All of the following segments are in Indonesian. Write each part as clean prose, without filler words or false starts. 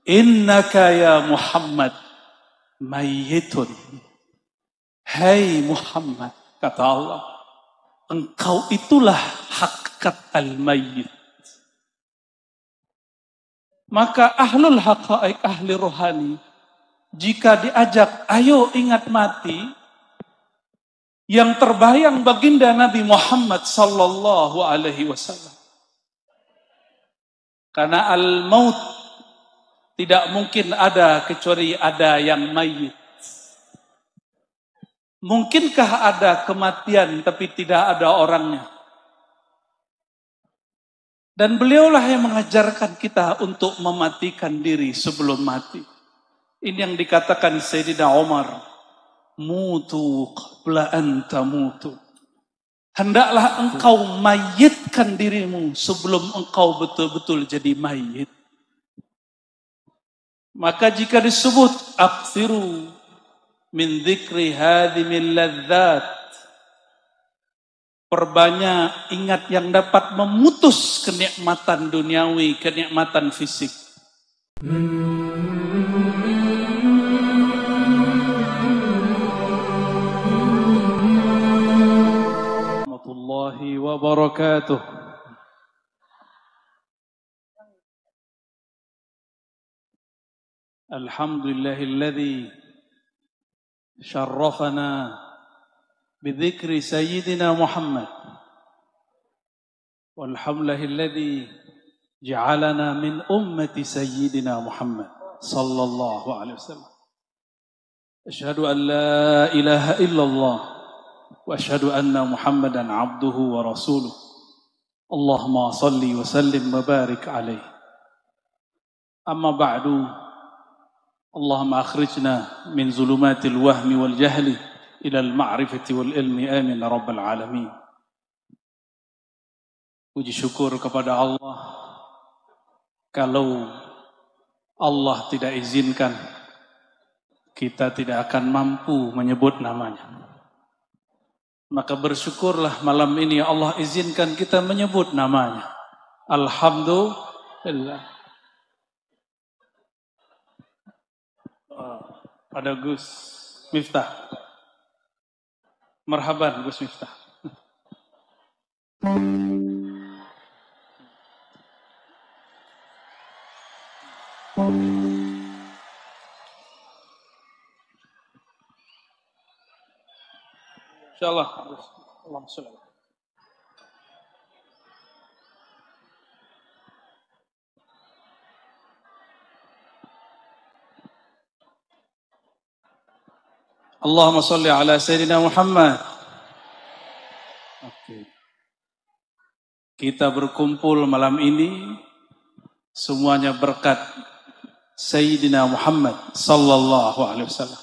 Innaka ya Muhammad mayyitun. Hai Muhammad, kata Allah, engkau itulah hakikat al-mayyit. Maka ahlul haqa'iq, ahli rohani, jika diajak, ayo ingat mati, yang terbayang baginda Nabi Muhammad sallallahu alaihi wasallam. Karena al-maut tidak mungkin ada kecuali ada yang mayit. Mungkinkah ada kematian tapi tidak ada orangnya? Dan beliaulah yang mengajarkan kita untuk mematikan diri sebelum mati. Ini yang dikatakan Sayyidina Umar, mutu qabla an tamutu. Hendaklah engkau mayitkan dirimu sebelum engkau betul-betul jadi mayit. Maka jika disebut aksiru min dzikri hadimil ladzat, perbanyak ingat yang dapat memutus kenikmatan duniawi, kenikmatan fisik. Warahmatullahi wabarakatuh. Alhamdulillahilladzi syarrafana bidzikri sayyidina Muhammad. Walhamdulillahilladzi ja'alana min ummati sayyidina Muhammad sallallahu alaihi wasallam. Asyhadu an la ilaha illallah wa asyhadu anna Muhammadan abduhu wa rasuluh. Allahumma salli wa sallim wa barik alaihi. Amma ba'du. Allahumma akhrijna min zulumatil wahmi wal jahli ilal ma'rifati wal ilmi, amin ya rabbal alamin. Puji syukur kepada Allah. Kalau Allah tidak izinkan, kita tidak akan mampu menyebut namanya. Maka bersyukurlah malam ini Allah izinkan kita menyebut namanya. Alhamdulillah. Ada Gus Miftah. Marhaban Gus Miftah. Insyaallah. Allahumma shalli. Allahumma shalli ala Sayyidina Muhammad. Oke. Kita berkumpul malam ini semuanya berkat Sayyidina Muhammad sallallahu alaihi wasallam.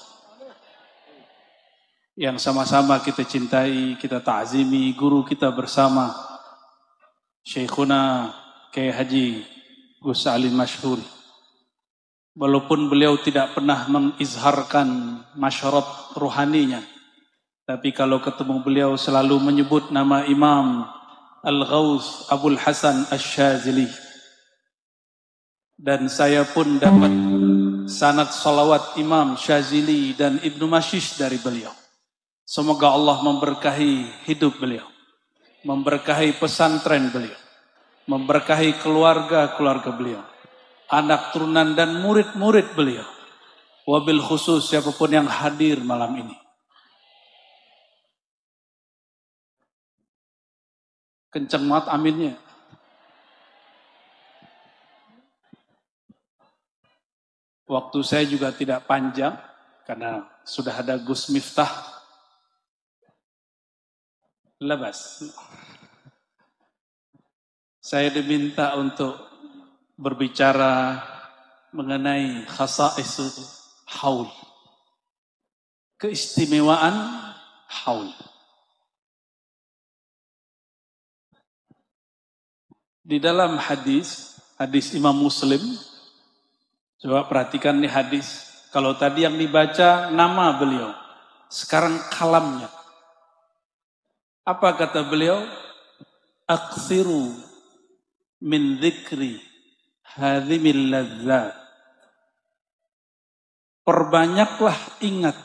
Yang sama-sama kita cintai, kita ta'zimi, guru kita bersama Syekhuna Kiai Haji Gus Ali Masyhuri. Walaupun beliau tidak pernah mengizharkan masyarakat rohaninya, tapi kalau ketemu beliau selalu menyebut nama Imam Al-Ghaus Abul Hasan Asy-Syadzili. Dan saya pun dapat sanad salawat Imam Syadzili dan Ibnu Mashish dari beliau. Semoga Allah memberkahi hidup beliau, memberkahi pesantren beliau, memberkahi keluarga-keluarga beliau, anak turunan dan murid-murid beliau. Wabil khusus siapapun yang hadir malam ini. Kenceng banget aminnya. Waktu saya juga tidak panjang karena sudah ada Gus Miftah. Labas. Saya diminta untuk berbicara mengenai khasaisul haul. Keistimewaan haul. Di dalam hadis Imam Muslim, coba perhatikan nih hadis. Kalau tadi yang dibaca nama beliau, sekarang kalamnya. Apa kata beliau? Aksiru min dzikri hadhimil ladzat. Perbanyaklah ingat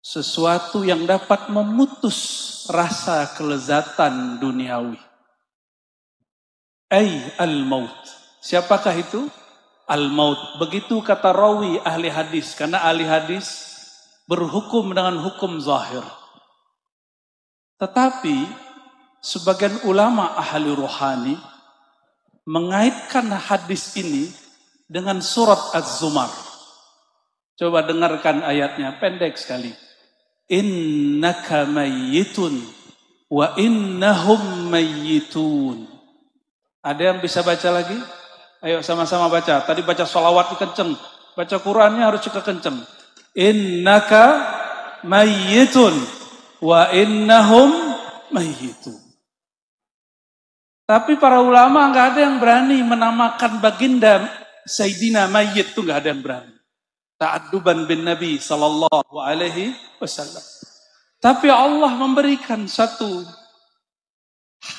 sesuatu yang dapat memutus rasa kelezatan duniawi. Al-maut. Siapakah itu? Al-maut. Begitu kata rawi ahli hadis. Karena ahli hadis berhukum dengan hukum zahir. Tetapi sebagian ulama ahli rohani mengaitkan hadis ini dengan surat Az-Zumar. Coba dengarkan ayatnya, pendek sekali. Innaka mayyitun wa innahum mayyitun. Ada yang bisa baca lagi? Ayo sama-sama baca. Tadi baca sholawat kenceng. Baca Qurannya harus juga kenceng. Innaka mayyitun wa innahum mayyitun. Tapi para ulama nggak ada yang berani menamakan baginda Sayyidina Mayyit, itu nggak ada yang berani. Ta'adduban bin Nabi sallallahu alaihi wasallam. Tapi Allah memberikan satu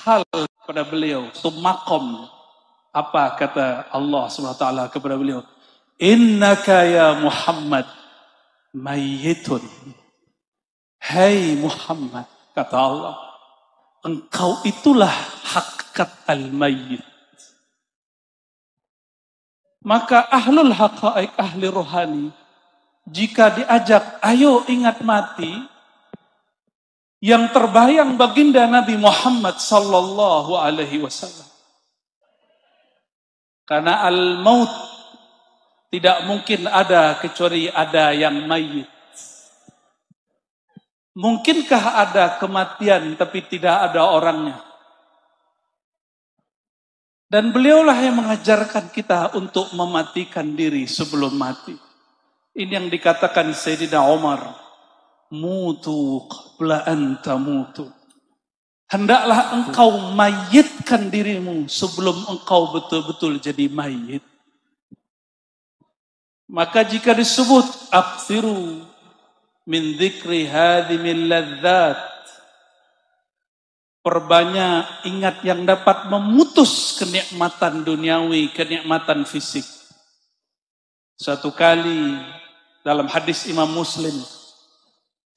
hal kepada beliau, satu makom. Apa kata Allah Subhanahu wa taala kepada beliau? Innaka ya Muhammad mayyitun. Hai Muhammad, kata Allah, engkau itulah hakikat al-mayyit. Maka ahlul haqa'iq, ahli rohani, jika diajak, ayo ingat mati, yang terbayang baginda Nabi Muhammad sallallahu alaihi wasallam. Karena al-maut tidak mungkin ada kecuali ada yang mayyit. Mungkinkah ada kematian tapi tidak ada orangnya? Dan beliaulah yang mengajarkan kita untuk mematikan diri sebelum mati. Ini yang dikatakan Sayyidina Umar. Mutu qabla an tamutu. Hendaklah engkau mayitkan dirimu sebelum engkau betul-betul jadi mayit. Maka jika disebut akthiru min dzikri hadhimil ladzat, perbanyak ingat yang dapat memutus kenikmatan duniawi, kenikmatan fisik. Suatu kali dalam hadis Imam Muslim,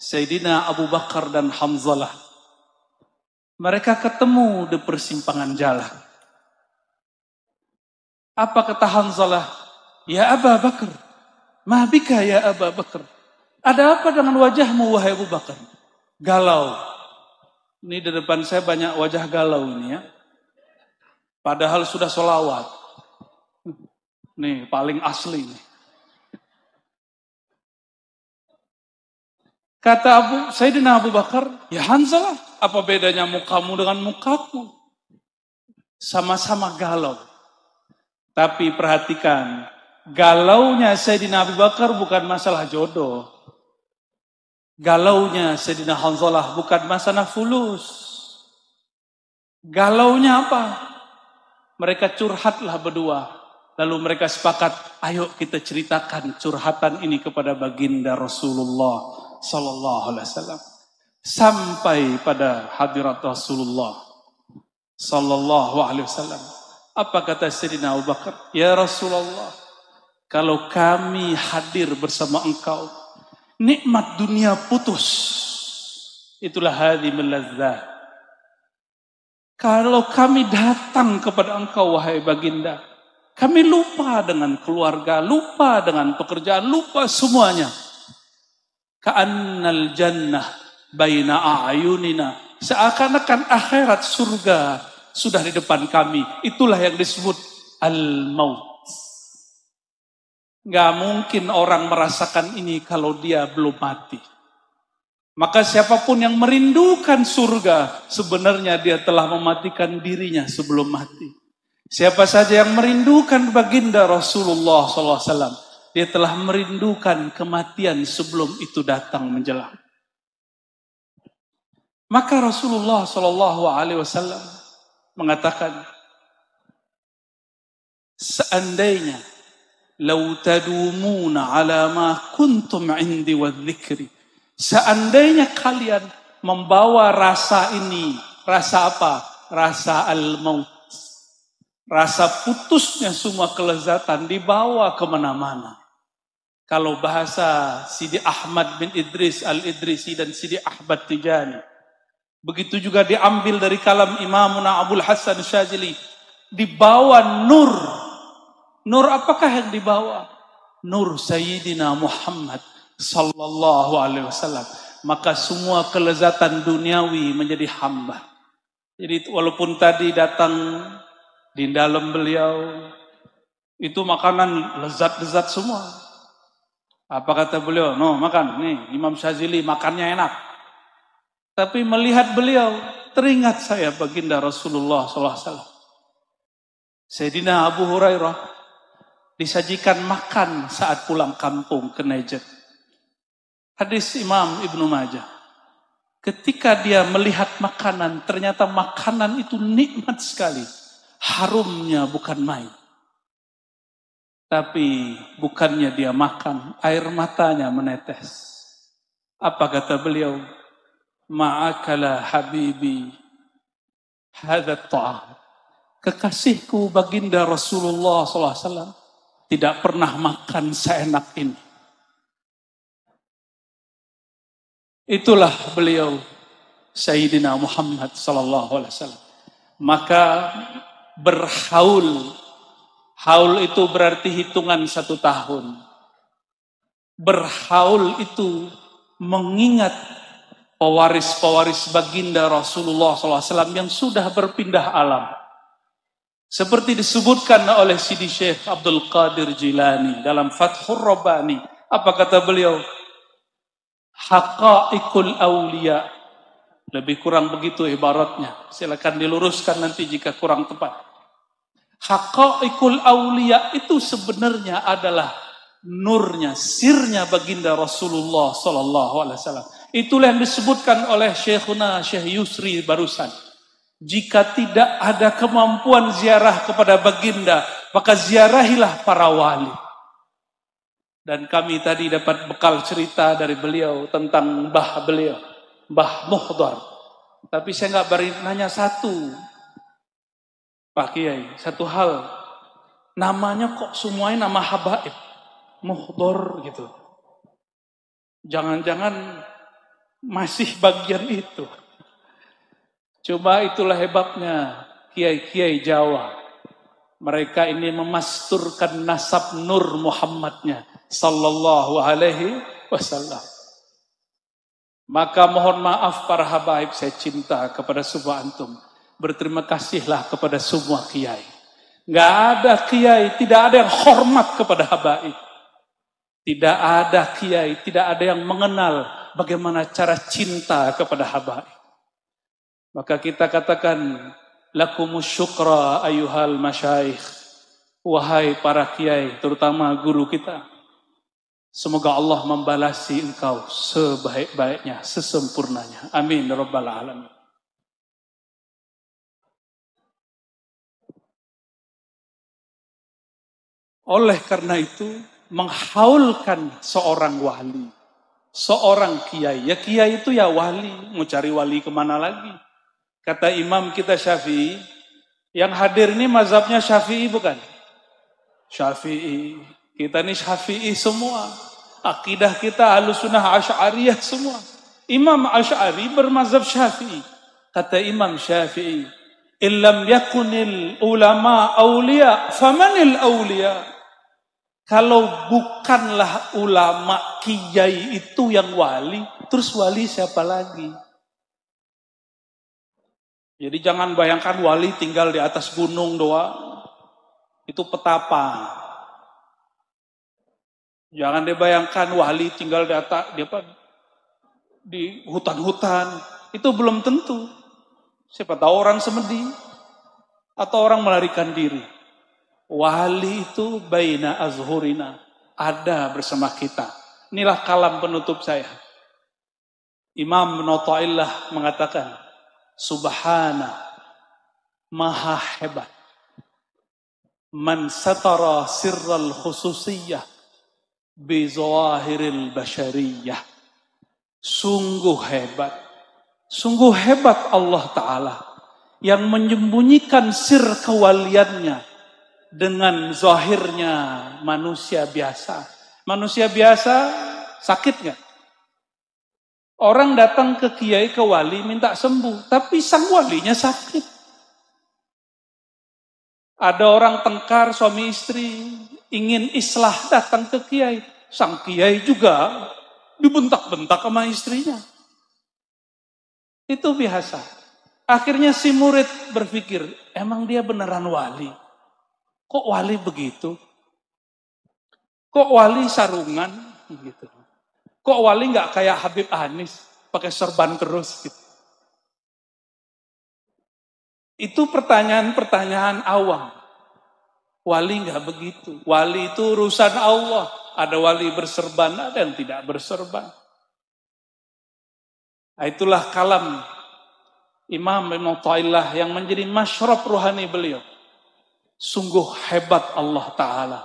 Sayyidina Abu Bakar dan Hamzalah, mereka ketemu di persimpangan jalan. Apa kata Hamzalah? Ya Abu Bakar, ma bika ya Abu Bakar? Ada apa dengan wajahmu wahai Abu Bakar? Galau. Ini di depan saya banyak wajah galau ini ya. Padahal sudah sholawat. Nih paling asli nih. Kata Sayyidina Abu Bakar, ya Hanzalah, apa bedanya mukamu dengan mukaku? Sama-sama galau. Tapi perhatikan, galaunya Sayyidina Abu Bakar bukan masalah jodoh. Galaunya Sayyidina Hanzalah bukan masalah fulus. Galaunya apa? Mereka curhatlah berdua. Lalu mereka sepakat, ayo kita ceritakan curhatan ini kepada baginda Rasulullah sallallahu alaihi wasallam. Sampai pada hadirat Rasulullah sallallahu alaihi wasallam. Apa kata Sayyidina Abu Bakar? Ya Rasulullah, kalau kami hadir bersama engkau, nikmat dunia putus. Itulah hadhimul ladzat. Kalau kami datang kepada engkau wahai baginda, kami lupa dengan keluarga, lupa dengan pekerjaan, lupa semuanya. Ka'annal jannah baina a'yunina. Seakan-akan akhirat surga sudah di depan kami. Itulah yang disebut al-maut. Gak mungkin orang merasakan ini kalau dia belum mati. Maka siapapun yang merindukan surga, sebenarnya dia telah mematikan dirinya sebelum mati. Siapa saja yang merindukan baginda Rasulullah SAW, dia telah merindukan kematian sebelum itu datang menjelang. Maka Rasulullah SAW mengatakan, seandainya lau tadumuna ala ma kuntum indi wadzikri. Seandainya kalian membawa rasa ini, rasa apa? Rasa al-maut. Rasa putusnya semua kelezatan dibawa kemana-mana. Kalau bahasa Sidi Ahmad bin Idris Al-Idrisi dan Sidi Ahmad Tijani. Begitu juga diambil dari kalam Imamuna Abul Hasan Syazili. Dibawa nur. Nur apakah yang dibawa? Nur Sayyidina Muhammad sallallahu alaihi wasallam. Maka semua kelezatan duniawi menjadi hamba. Jadi walaupun tadi datang di dalam beliau, itu makanan lezat-lezat semua. Apa kata beliau? No, makan. Nih, Imam Syazili makannya enak. Tapi melihat beliau, teringat saya baginda Rasulullah SAW. Sayyidina Abu Hurairah disajikan makan saat pulang kampung ke Najd. Hadis Imam Ibnu Majah. Ketika dia melihat makanan, ternyata makanan itu nikmat sekali. Harumnya bukan main. Tapi bukannya dia makan, air matanya menetes. Apa kata beliau? Ma'akala habibi hadat ta'am. Kekasihku baginda Rasulullah SAW tidak pernah makan seenak ini. Itulah beliau Sayyidina Muhammad SAW. Maka berhaul. Haul itu berarti hitungan 1 tahun. Berhaul itu mengingat pewaris-pewaris baginda Rasulullah SAW yang sudah berpindah alam. Seperti disebutkan oleh Sidi Syekh Abdul Qadir Jilani dalam Fathur Rabbani. Apa kata beliau? Haqa'iqul awliya. Lebih kurang begitu ibaratnya. Silakan diluruskan nanti jika kurang tepat. Haqa'iqul awliya itu sebenarnya adalah nurnya, sirnya baginda Rasulullah SAW. Itulah yang disebutkan oleh Syekhuna Syekh Yusri barusan. Jika tidak ada kemampuan ziarah kepada baginda, maka ziarahilah para wali. Dan kami tadi dapat bekal cerita dari beliau tentang mbah beliau, Mbah Muhdar. Tapi saya nggak beri nanya satu, Pak Kiai, satu hal. Namanya kok semuanya nama habaib, Muhdar gitu. Jangan-jangan masih bagian itu. Coba itulah hebatnya kiai-kiai Jawa. Mereka ini memasturkan nasab Nur Muhammadnya sallallahu alaihi wasallam. Maka mohon maaf para habaib, saya cinta kepada semua antum. Berterima kasihlah kepada semua kiai. Nggak ada kiai, tidak ada yang hormat kepada habaib. Tidak ada kiai, tidak ada yang mengenal bagaimana cara cinta kepada habaib. Maka kita katakan, lakumus syukra ayuhal masyaikh. Wahai para kiai, terutama guru kita. Semoga Allah membalasi engkau sebaik-baiknya, sesempurnanya. Amin. Rabbal alamin. Oleh karena itu, menghaulkan seorang wali, seorang kiai. Ya kiai itu ya wali, mau cari wali kemana lagi? Kata imam kita Syafi'i, yang hadir ini mazhabnya Syafi'i bukan? Syafi'i. Kita ini Syafi'i semua. Akidah kita Ahlussunnah Asy'ariyah semua. Imam Asy'ari bermazhab Syafi'i. Kata Imam Syafi'i, illam yakunil ulama awliya, famanil awliya? Kalau bukanlah ulama kiai itu yang wali, terus wali siapa lagi? Jadi jangan bayangkan wali tinggal di atas gunung doang. Itu petapa. Jangan dibayangkan wali tinggal di atas di hutan-hutan. Itu belum tentu. Siapa tahu orang semedi atau orang melarikan diri. Wali itu baina azhurina, ada bersama kita. Inilah kalam penutup saya. Imam Ibnu Athaillah mengatakan, Subhana, maha hebat. Man satara sirral khususiyah bi zawahiril basyariyah. Sungguh hebat. Sungguh hebat Allah Ta'ala yang menyembunyikan sir kewaliannya dengan zahirnya manusia biasa. Manusia biasa sakit nggak? Orang datang ke kiai, ke wali minta sembuh, tapi sang walinya sakit. Ada orang tengkar suami istri ingin islah datang ke kiai, sang kiai juga dibentak-bentak sama istrinya. Itu biasa. Akhirnya si murid berpikir, emang dia beneran wali? Kok wali begitu? Kok wali sarungan? Gitu. Kok wali nggak kayak Habib Anis, pakai serban terus? Gitu. Itu pertanyaan-pertanyaan awam. Wali nggak begitu. Wali itu urusan Allah. Ada wali berserban, ada yang tidak berserban. Nah, itulah kalam Imam Ibn Ta'ilah yang menjadi masyrab ruhani beliau. Sungguh hebat Allah Ta'ala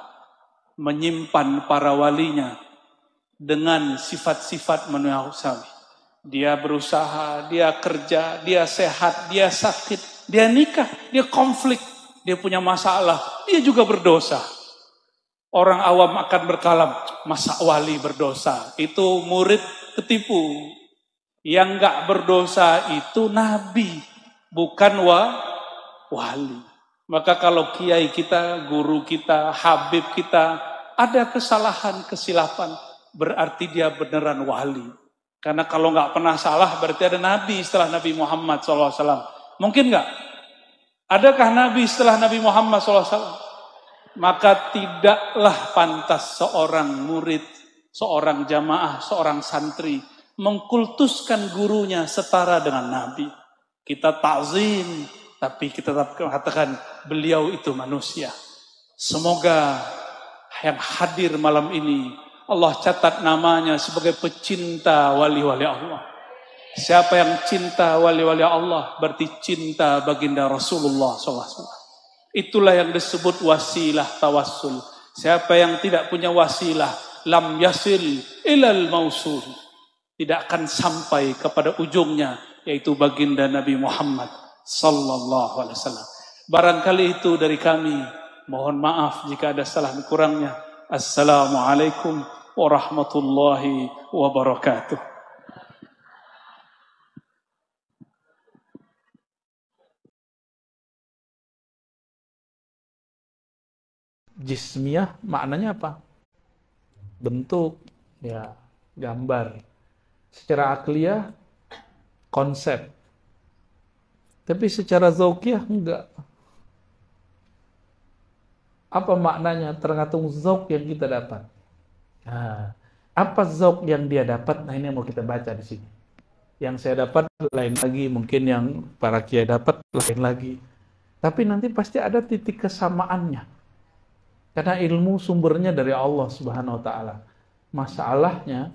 menyimpan para walinya dengan sifat-sifat manusiawi. Dia berusaha, dia kerja, dia sehat, dia sakit, dia nikah, dia konflik, dia punya masalah, dia juga berdosa. Orang awam akan berkalam, masa wali berdosa? Itu murid ketipu. Yang gak berdosa itu nabi, bukan wali. Maka kalau kiai kita, guru kita, habib kita ada kesalahan, kesilapan, berarti dia beneran wali. Karena kalau nggak pernah salah berarti ada nabi setelah Nabi Muhammad SAW. Mungkin nggak? Adakah nabi setelah Nabi Muhammad SAW? Maka tidaklah pantas seorang murid, seorang jamaah, seorang santri mengkultuskan gurunya setara dengan nabi. Kita ta'zim, tapi kita tetap katakan beliau itu manusia. Semoga yang hadir malam ini Allah catat namanya sebagai pecinta wali-wali Allah. Siapa yang cinta wali-wali Allah berarti cinta baginda Rasulullah SAW. Itulah yang disebut wasilah tawassul. Siapa yang tidak punya wasilah, lam yasil ilal mausul, tidak akan sampai kepada ujungnya, yaitu baginda Nabi Muhammad sallallahu alaihi wasallam. Barangkali itu dari kami. Mohon maaf jika ada salah kurangnya. Assalamualaikum warahmatullahi wabarakatuh. Jismiyah maknanya apa? Bentuk, ya, gambar. Secara akliyah, konsep. Tapi secara zauqiyah enggak. Apa maknanya? Tergantung zauq yang kita dapat. Nah, apa zauq yang dia dapat? Nah, ini yang mau kita baca di sini. Yang saya dapat lain lagi, mungkin yang para kiai dapat lain lagi. Tapi nanti pasti ada titik kesamaannya. Karena ilmu sumbernya dari Allah Subhanahu wa taala. Masalahnya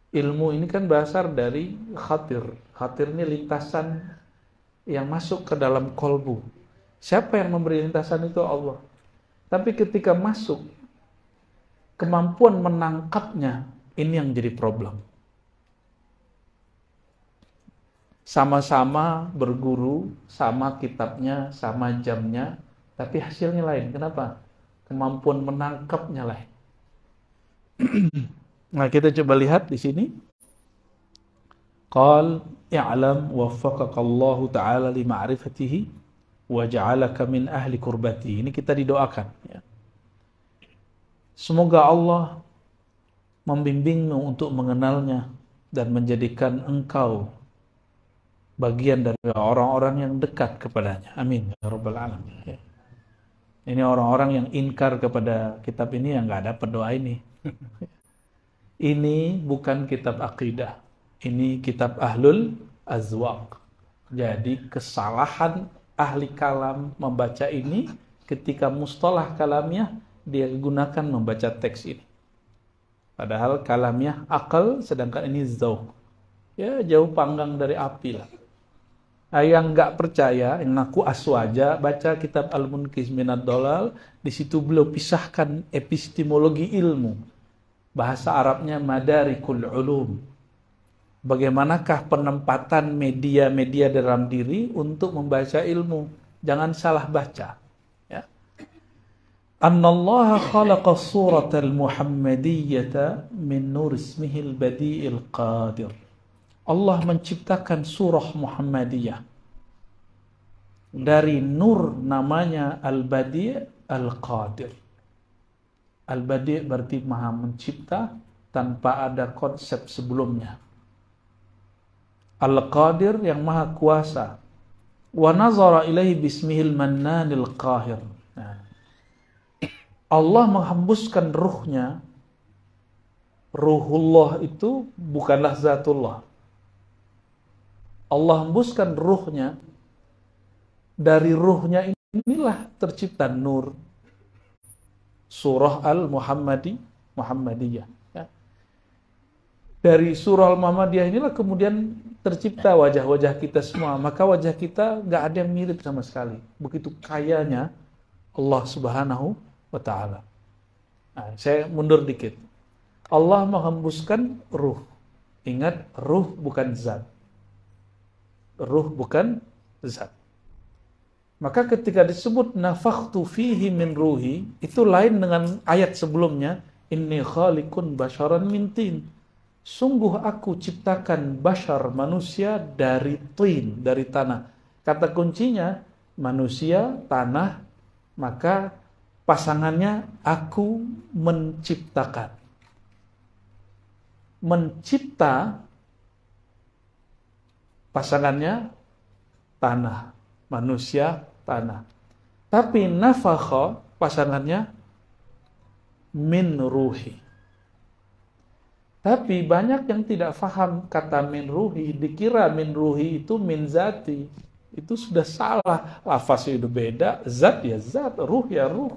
ilmu ini kan berasal dari khatir. Khatir ini lintasan yang masuk ke dalam kolbu. Siapa yang memberi lintasan itu? Allah. Tapi ketika masuk, kemampuan menangkapnya, ini yang jadi problem. Sama-sama berguru, sama kitabnya, sama jamnya, tapi hasilnya lain. Kenapa? Kemampuan menangkapnya lain. Nah, kita coba lihat di sini. Qal i'lam waffaqakallahu ta'ala li ma'rifatihi wa ja'alaka min ahli kurbati. Ini kita didoakan, ya. Semoga Allah membimbingmu untuk mengenalnya dan menjadikan engkau bagian dari orang-orang yang dekat kepadanya. Amin ya rabbal alamin. Ya. Ini orang-orang yang inkar kepada kitab ini yang nggak dapat doa ini. Ini bukan kitab akidah. Ini kitab ahlul azwaq. Jadi kesalahan ahli kalam membaca ini ketika mustalah kalamnya dia gunakan membaca teks ini. Padahal kalamnya akal, sedangkan ini zauq. Ya, jauh panggang dari api lah. Yang nggak percaya, yang ngaku aswaja, baca kitab Al-Munqidh Minad Dhalal, di situ beliau pisahkan epistemologi ilmu. Bahasa Arabnya madarikul ulum. Bagaimanakah penempatan media-media dalam diri untuk membaca ilmu? Jangan salah baca. Ya. Annallaha khalaqa suratal Muhammadiyyata min nur ismihil badi'il qadir. Allah menciptakan surah Muhammadiyah dari nur namanya Al-Badi' Al-Qadir. Al-Badi' berarti maha mencipta tanpa ada konsep sebelumnya. Al-Qadir yang maha kuasa. Wa nazara ilaihi bismihil mannanil qahir. Nah, Allah menghembuskan ruhnya. Ruhullah itu bukanlah zatullah. Allah hembuskan ruhnya. Dari ruhnya inilah tercipta nur. Surah Al-Muhammadiyah. Ya. Dari surah Al-Muhammadiyah inilah kemudian tercipta wajah-wajah kita semua. Maka wajah kita gak ada yang mirip sama sekali. Begitu kayanya Allah Subhanahu wa ta'ala. Nah, saya mundur dikit. Allah menghembuskan ruh. Ingat, ruh bukan zat. Ruh bukan zat. Maka ketika disebut nafakhtu fihi min ruhi, itu lain dengan ayat sebelumnya, inni khaliqun basyaran min tin. Sungguh aku ciptakan bashar, manusia dari tin, dari tanah. Kata kuncinya manusia, tanah, maka pasangannya aku menciptakan. Mencipta pasangannya tanah, manusia, tanah. Tapi nafakha pasangannya min ruhi. Tapi banyak yang tidak faham kata min ruhi, dikira min ruhi itu min zati. Itu sudah salah. Lafaznya itu beda, zat ya zat, ruh ya ruh.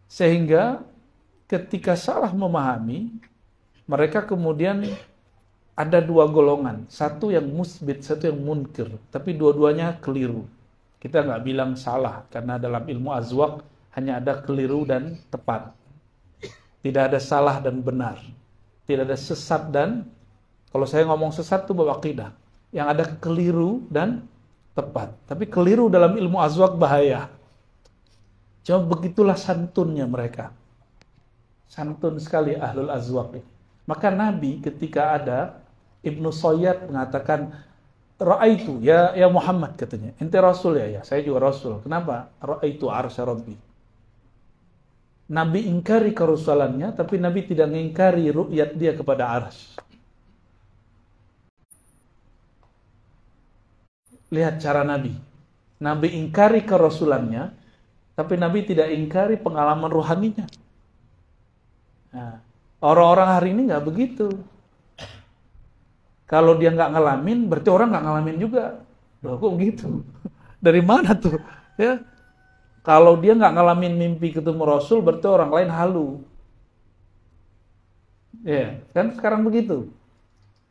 Sehingga ketika salah memahami, mereka kemudian ada dua golongan. Satu yang musbit, satu yang munkir. Tapi dua-duanya keliru. Kita nggak bilang salah, karena dalam ilmu azwaq hanya ada keliru dan tepat. Tidak ada salah dan benar. Tidak ada sesat dan, kalau saya ngomong sesat itu bab akidah. Yang ada keliru dan tepat. Tapi keliru dalam ilmu azwaq bahaya. Cuma begitulah santunnya mereka. Santun sekali ahlul azwaq ini. Maka Nabi ketika ada, Ibnu Sayyad mengatakan, Ra'aitu, ya Muhammad katanya. Ente Rasul ya? Ya, saya juga Rasul. Kenapa? Ra'aitu arsya Rabbi. Nabi ingkari kerasulannya, tapi Nabi tidak mengingkari ru'yat dia kepada arsy. Lihat cara Nabi. Nabi ingkari kerasulannya, tapi Nabi tidak ingkari pengalaman ruhaninya. Nah, orang-orang hari ini nggak begitu. Kalau dia nggak ngalamin, berarti orang nggak ngalamin juga. Loh, kok begitu? Dari mana tuh? Ya, kalau dia nggak ngalamin mimpi ketemu Rasul, berarti orang lain halu. Ya, kan sekarang begitu.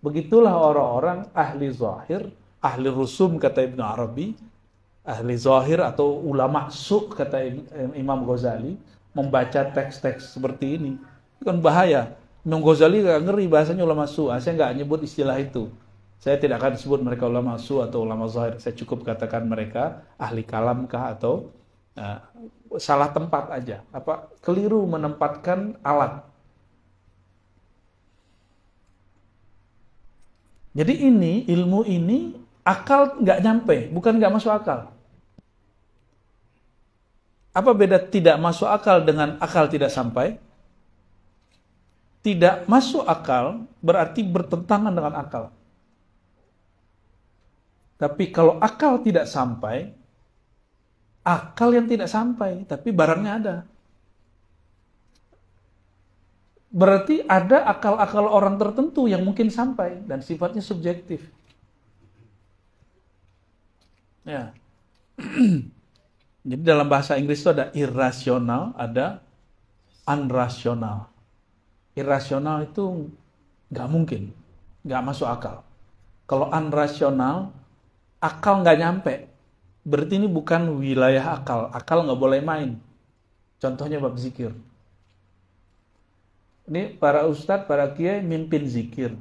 Begitulah orang-orang ahli zahir, ahli rusum kata Ibnu Arabi, ahli zahir atau ulama suq kata Imam Ghazali, membaca teks-teks seperti ini. Itu kan bahaya. Imam Ghazali gak ngeri bahasanya ulama su. Saya nggak nyebut istilah itu. Saya tidak akan sebut mereka ulama su atau ulama zahir. Saya cukup katakan mereka ahli kalam kah atau salah tempat aja. Apa keliru menempatkan alat. Jadi ini ilmu ini akal nggak nyampe, bukan nggak masuk akal. Apa beda tidak masuk akal dengan akal tidak sampai? Tidak masuk akal berarti bertentangan dengan akal. Tapi kalau akal tidak sampai, akal yang tidak sampai, tapi barangnya ada. Berarti ada akal-akal orang tertentu yang mungkin sampai dan sifatnya subjektif. Ya. Jadi dalam bahasa Inggris itu ada irrasional, ada unrasional. Irrasional itu nggak mungkin, nggak masuk akal. Kalau unrasional, akal nggak nyampe. Berarti ini bukan wilayah akal. Akal nggak boleh main. Contohnya bab zikir. Ini para ustadz, para kiai mimpin zikir.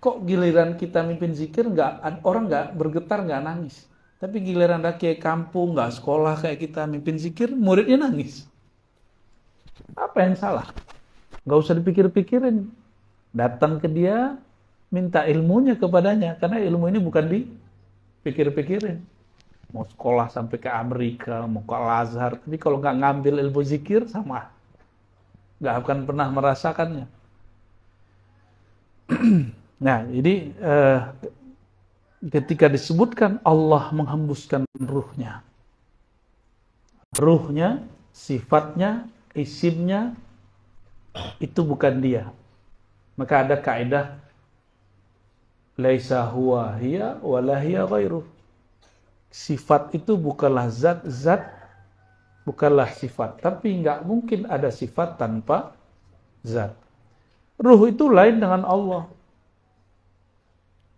Kok giliran kita mimpin zikir orang nggak bergetar, nggak nangis? Tapi giliran ada kiai kampung, nggak sekolah kayak kita mimpin zikir, muridnya nangis. Apa yang salah? Nggak usah dipikir-pikirin. Datang ke dia, minta ilmunya kepadanya. Karena ilmu ini bukan dipikir-pikirin. Mau sekolah sampai ke Amerika, mau ke Al-Azhar. Tapi kalau nggak ngambil ilmu zikir, sama. Nggak akan pernah merasakannya. Nah, jadi ketika disebutkan Allah menghembuskan ruhnya. Ruhnya, sifatnya, isimnya, itu bukan dia. Maka ada kaidah laisa huwa hiya wala hiya ghairuh. Sifat itu bukanlah zat, zat bukanlah sifat. Tapi nggak mungkin ada sifat tanpa zat. Ruh itu lain dengan Allah.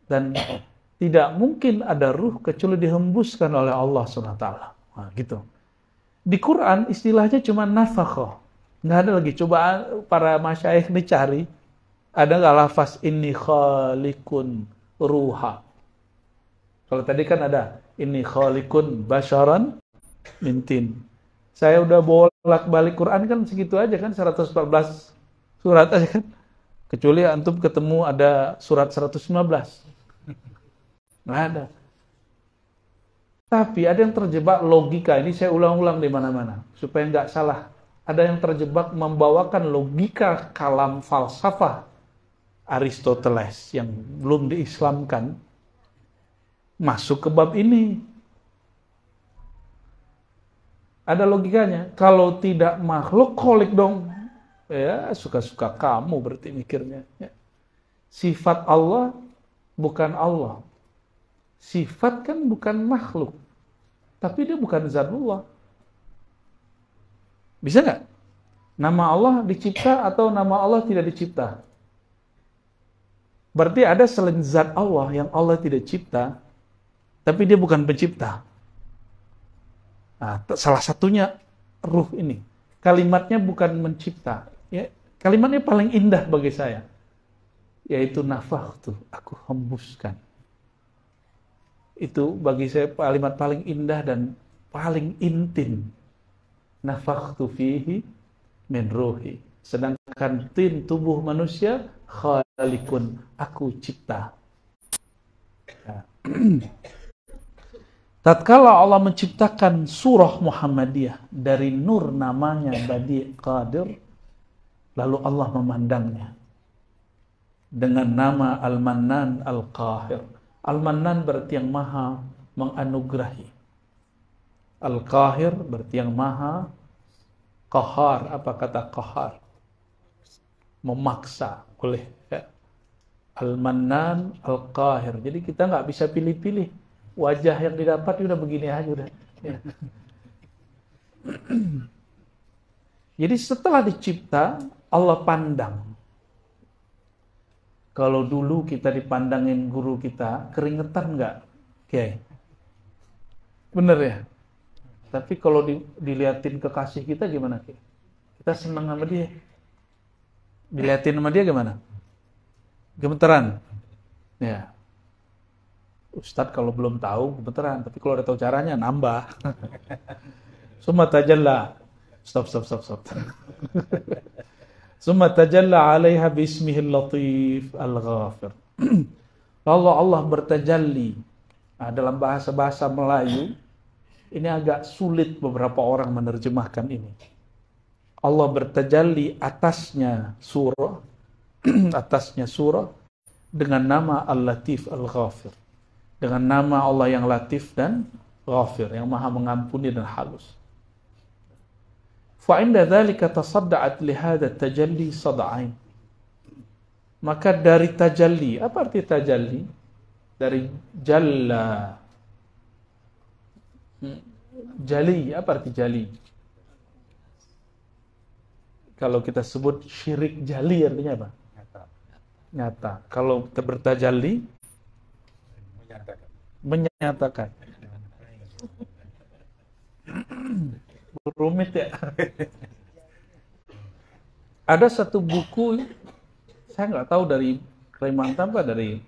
Dan tidak mungkin ada ruh kecuali dihembuskan oleh Allah SWT. Nah, gitu. Di Quran istilahnya cuma nafakhah. Nggak ada lagi. Coba para masyayikh dicari. Ada nggak lafaz inni khalikun ruha. Kalau tadi kan ada inni khalikun basharan mintin. Saya udah bolak-balik Quran kan segitu aja kan. 114 surat aja kan. Kecuali antum ketemu ada surat 115. Nggak ada. Tapi ada yang terjebak logika. Ini saya ulang-ulang di mana-mana. Supaya nggak salah. Ada yang terjebak membawakan logika kalam falsafah Aristoteles yang belum diislamkan. Masuk ke bab ini. Ada logikanya. Kalau tidak makhluk, kholik dong. Ya, suka-suka kamu berarti mikirnya. Ya. Sifat Allah bukan Allah. Sifat kan bukan makhluk. Tapi dia bukan zatullah. Bisa nggak? Nama Allah dicipta atau nama Allah tidak dicipta? Berarti ada selain zat Allah yang Allah tidak cipta, tapi dia bukan pencipta. Nah, salah satunya ruh ini. Kalimatnya bukan mencipta. Ya, kalimatnya paling indah bagi saya. Yaitu nafakhtu, aku hembuskan. Itu bagi saya kalimat paling indah dan paling intim. Nafakhtu fihi min ruhi. Sedangkan tin tubuh manusia khalikun, aku cipta. Ya. Tatkala Allah menciptakan surah Muhammadiyah dari nur namanya Badi Qadir, lalu Allah memandangnya dengan nama Al-Mannan Al-Qahir. Al-Mannan berarti yang maha menganugerahi. Al-Qahir berarti yang maha qahar. Apa kata qahar? Memaksa oleh ya. Al-Mannan Al-Qahir. Jadi kita nggak bisa pilih-pilih. Wajah yang didapat udah begini aja udah. Ya. Jadi setelah dicipta, Allah pandang. Kalau dulu kita dipandangin guru kita, keringetan nggak? Kiai? Bener ya? Tapi kalau diliatin kekasih kita gimana, Kiai? Kita senang sama dia. Diliatin sama dia gimana? Gemeteran. Ya. Ustadz kalau belum tahu gemeteran, tapi kalau udah tahu caranya nambah. Summa tajalla. Stop. Summa tajalla 'alaiha bismihil latif al-ghafir. Allah bertajalli. Nah, dalam bahasa Melayu ini agak sulit beberapa orang menerjemahkan ini. Allah bertajalli atasnya surah dengan nama Al-Latif Al-Ghafir. Dengan nama Allah yang Latif dan Ghafir, yang Maha mengampuni dan halus. Fa inda dzalika tasadda'at li hadha tajalli sad'ain. Maka dari tajalli, apa arti tajalli? Dari jalla. Jali, apa arti jali? Kalau kita sebut syirik jali artinya apa? Nyata. Kalau kita bertajalli, menyatakan. Rumit ya. Ada satu buku, saya nggak tahu dari Kalimantan apa dari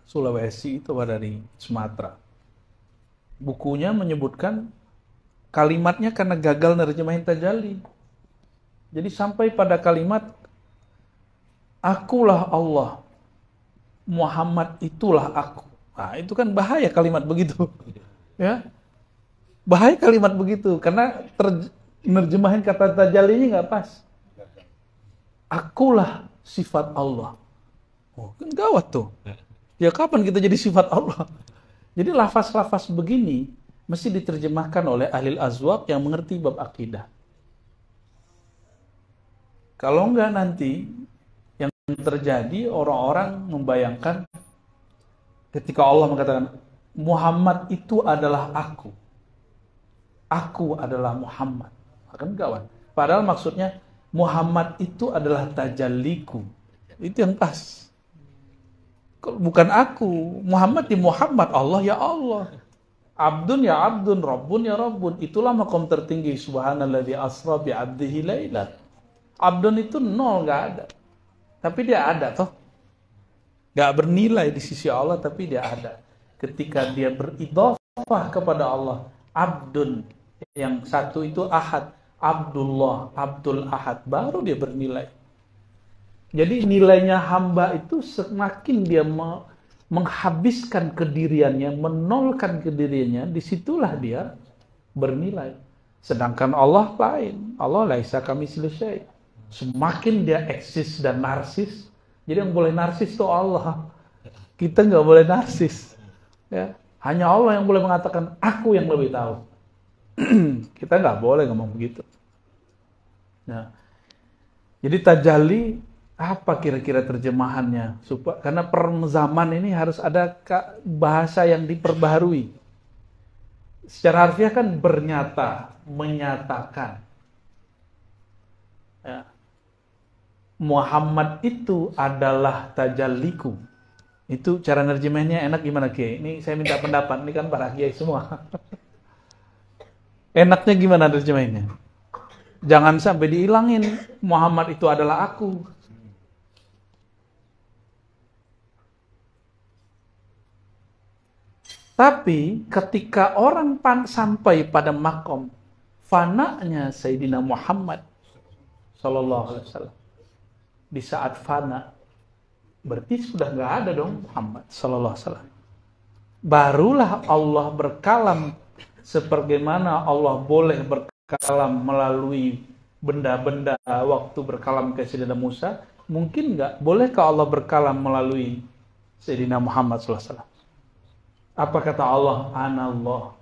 Sulawesi itu apa dari Sumatera. bukunya menyebutkan kalimatnya karena gagal nerjemahin tajalli. Jadi sampai pada kalimat akulah Allah, Muhammad itulah aku. Nah, itu kan bahaya kalimat begitu. Ya. Bahaya kalimat begitu karena nerjemahin kata tajallinya nggak pas. Akulah sifat Allah. Oh, kan gawat tuh. Ya kapan kita jadi sifat Allah? Jadi lafaz-lafaz begini mesti diterjemahkan oleh ahli azwaq yang mengerti bab akidah. Kalau enggak nanti yang terjadi orang-orang membayangkan ketika Allah mengatakan Muhammad itu adalah aku. Aku adalah Muhammad. Akan gawat. Padahal maksudnya Muhammad itu adalah tajalliku. Itu yang pas. Bukan aku. Muhammad ya Muhammad. Allah ya Allah. Abdun ya Abdun. Rabbun ya Rabbun. Itulah makom tertinggi. Subhanalladzi asra bi'abdihi laylan. Abdun itu nol. Gak ada. Tapi dia ada toh. Gak bernilai di sisi Allah. Tapi dia ada. Ketika dia beridhafah kepada Allah. Abdun. Yang satu itu ahad. Abdullah, Abdul Ahad, baru dia bernilai. Jadi nilainya hamba itu semakin dia menghabiskan kediriannya, menolkan kediriannya, disitulah dia bernilai. Sedangkan Allah lain, Allah laisa kamitslihi syai'. Semakin dia eksis dan narsis, jadi yang boleh narsis itu Allah. Kita nggak boleh narsis. Ya, hanya Allah yang boleh mengatakan aku yang lebih tahu. Kita nggak boleh ngomong begitu. Nah, jadi tajalli apa kira-kira terjemahannya? Karena per zaman ini harus ada bahasa yang diperbaharui. Secara harfiah kan bernyata, menyatakan. Ya. Muhammad itu adalah tajalliku. Itu cara nerjemahnya enak gimana Kiai? Ini saya minta pendapat. Ini kan para Kiai semua. Enaknya gimana terjemahinnya? Jangan sampai dihilangin Muhammad itu adalah aku. Tapi ketika orang sampai pada makom fananya Sayyidina Muhammad sallallahu alaihi wasallam, di saat fana berarti sudah nggak ada dong Muhammad sallallahu alaihi wasallam. Barulah Allah berkalam sebagaimana Allah boleh berkalam melalui benda-benda waktu berkalam ke Sayyidina Musa, mungkin nggak? Bolehkah Allah berkalam melalui Sayyidina Muhammad SAW? Apa kata Allah? Anallah.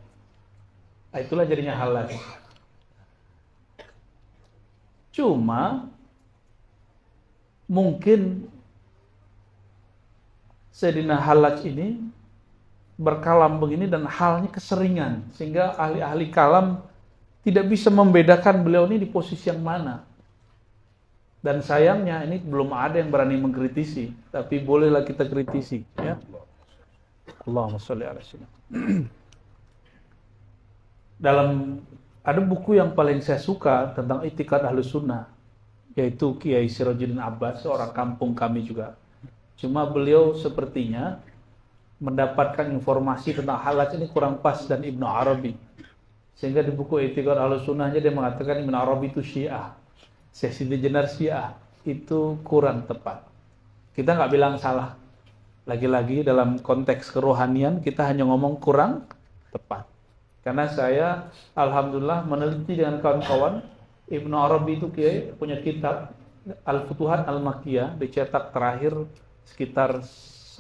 Nah, itulah jadinya halal. Cuma mungkin Sayyidina Halaj ini berkalam begini dan halnya keseringan sehingga ahli-ahli kalam tidak bisa membedakan beliau ini di posisi yang mana. Dan sayangnya ini belum ada yang berani mengkritisi, tapi bolehlah kita kritisi, ya. Allahumma sholli ala sayyidina. Dalam ada buku yang paling saya suka tentang I'tiqad Ahlus Sunnah, yaitu Kiai Sirajuddin Abbas, seorang kampung kami juga. Cuma beliau sepertinya mendapatkan informasi tentang Halaj ini kurang pas dan Ibnu Arabi. Sehingga di buku I'tiqad Ahlus Sunnahnya dia mengatakan Ibnu Arabi itu Syiah. Sesi Jenar Syiah itu kurang tepat. Kita nggak bilang salah. Lagi-lagi dalam konteks kerohanian kita hanya ngomong kurang tepat. Karena saya alhamdulillah meneliti dengan kawan-kawan, Ibnu Arabi itu punya kitab Al-Futuhat Al-Makkiyah, dicetak terakhir sekitar 9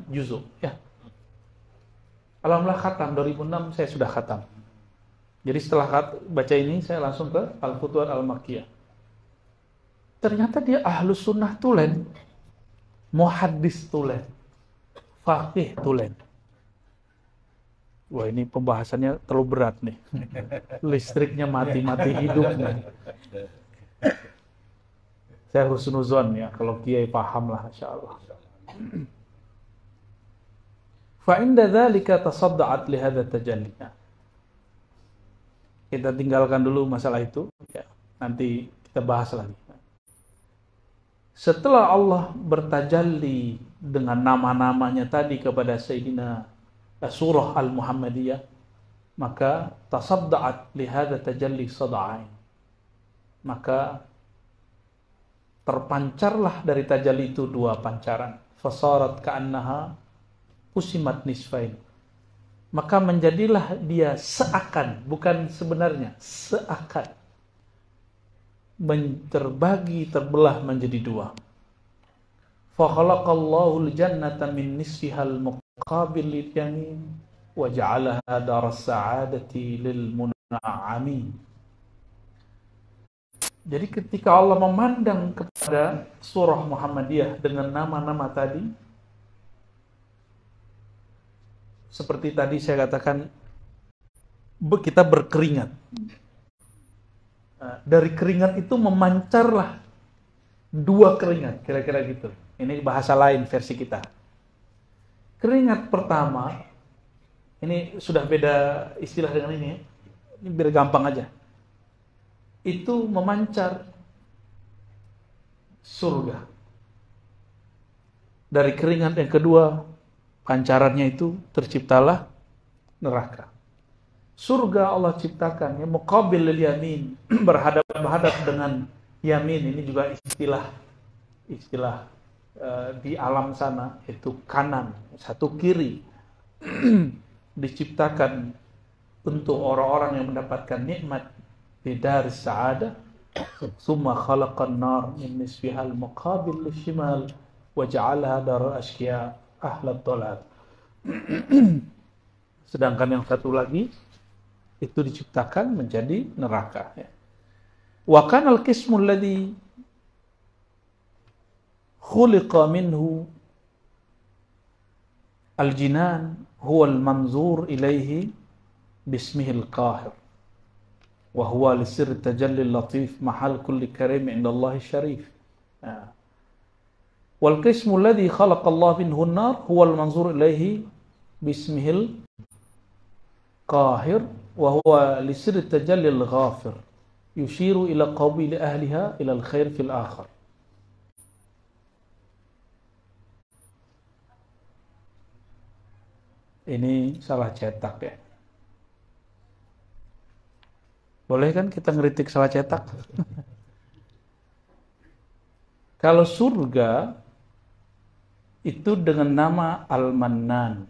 juzuk ya. Alhamdulillah khatam 2006 saya sudah khatam. Jadi setelah baca ini saya langsung ke Al-Futuhat Al-Makkiyah. Ternyata dia ahlus sunnah tulen, muhaddis tulen, faqih tulen. Wah ini pembahasannya terlalu berat nih. Listriknya mati-mati hidup nih. Saya husnuzon ya, kalau kiai paham lah insyaallah. Fa inda dzalika tasadda'at li hadza tajalli. Kita tinggalkan dulu masalah itu ya. Nanti kita bahas lagi. Setelah Allah bertajalli dengan nama-namanya tadi kepada Sayyidina surah Al-Muhammadiyah, maka tasadda'at lihada tajalli sada'ain, maka terpancarlah dari tajalli itu dua pancaran, fasarat ka'annaha usimat nisfain, maka menjadilah dia seakan, bukan sebenarnya, seakan terbagi, terbelah menjadi dua. Fa khalaqallahu al-jannata min nisfihal muqabil lil yamin wa ja'alaha daras sa'adati lil mun'amin. Jadi ketika Allah memandang kepada surah Muhammadiyah dengan nama-nama tadi, seperti tadi saya katakan, kita berkeringat. Dari keringat itu memancarlah dua keringat, kira-kira gitu. Ini bahasa lain versi kita. Keringat pertama, ini sudah beda istilah dengan ini ya. Ini biar gampang aja. Itu memancar surga. Dari keringat yang kedua, pancarannya itu terciptalah neraka. Surga Allah ciptakan ya, muqabil lil yamin, berhadap-hadap dengan yamin. Ini juga istilah di alam sana, itu kanan, satu kiri. Diciptakan untuk orang-orang yang mendapatkan nikmat di dar sa'adah. Summa khalaqan nar min nisfihal muqabil lishimal wa ja'alaha darul ashqiya ahlad dhalal. Sedangkan yang satu lagi itu diciptakan menjadi neraka. Wa kana al-qismu alladhi khuliqa minhu al-jinan huwa al-manzur ilayhi bismihi al-qahir wa huwa li sirri tajalli al-latif mahal kulli karim inda Allah syarif. Wal qismu alladhi khalaqa Allah minhu an-nar huwa al-manzur ilayhi bismihi al-qahir wa huwa li sirri tajalli al-ghafir yushiru ila qabili ahliha ila al-khair fil akhir. Ini salah cetak ya. Boleh kan kita ngeritik salah cetak? Kalau surga itu dengan nama Al-Mannan.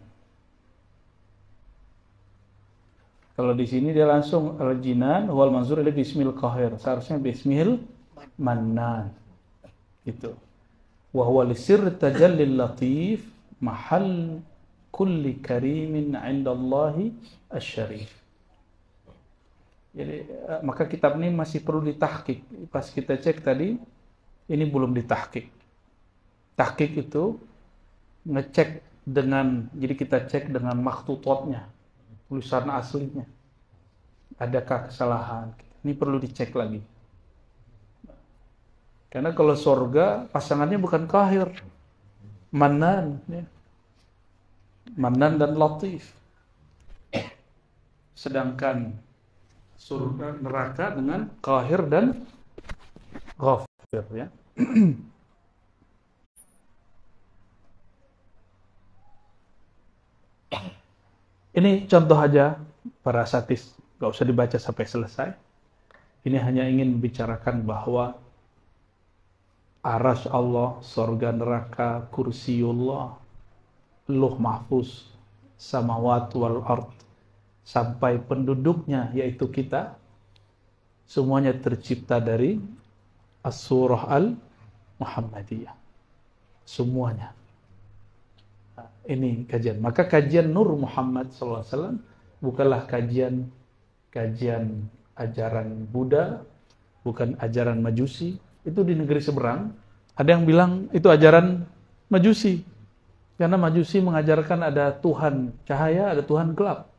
Kalau di sini dia langsung Al-Jinan wal manzur ila bismil qahir. Seharusnya bismil Mannan. Gitu. Wa huwa li sirri tajallil latif mahal kulli karimin 'inda Allahi asy-syarif. Jadi maka kitab ini masih perlu ditahqiq. Pas kita cek tadi ini belum ditahqiq. Tahqiq itu ngecek dengan, jadi kita cek dengan makhtutotnya, tulisan aslinya. Adakah kesalahan? Ini perlu dicek lagi. Karena kalau surga pasangannya bukan Qahir, Mannan ya. Mannan dan Latif. Sedangkan surga neraka dengan Qahir dan Ghafir ya. Ini contoh aja para satis, gak usah dibaca sampai selesai. Ini hanya ingin membicarakan bahwa Arasy Allah, surga neraka, kursiullah, Lauh Mahfuz, samawat wal ard, sampai penduduknya yaitu kita, semuanya tercipta dari As-Surah Al-Muhammadiyah. Semuanya. Nah, ini kajian. Maka kajian Nur Muhammad SAW bukanlah kajian ajaran Buddha, bukan ajaran Majusi. Itu di negeri seberang. Ada yang bilang itu ajaran Majusi. Karena Majusi mengajarkan ada Tuhan cahaya, ada Tuhan gelap.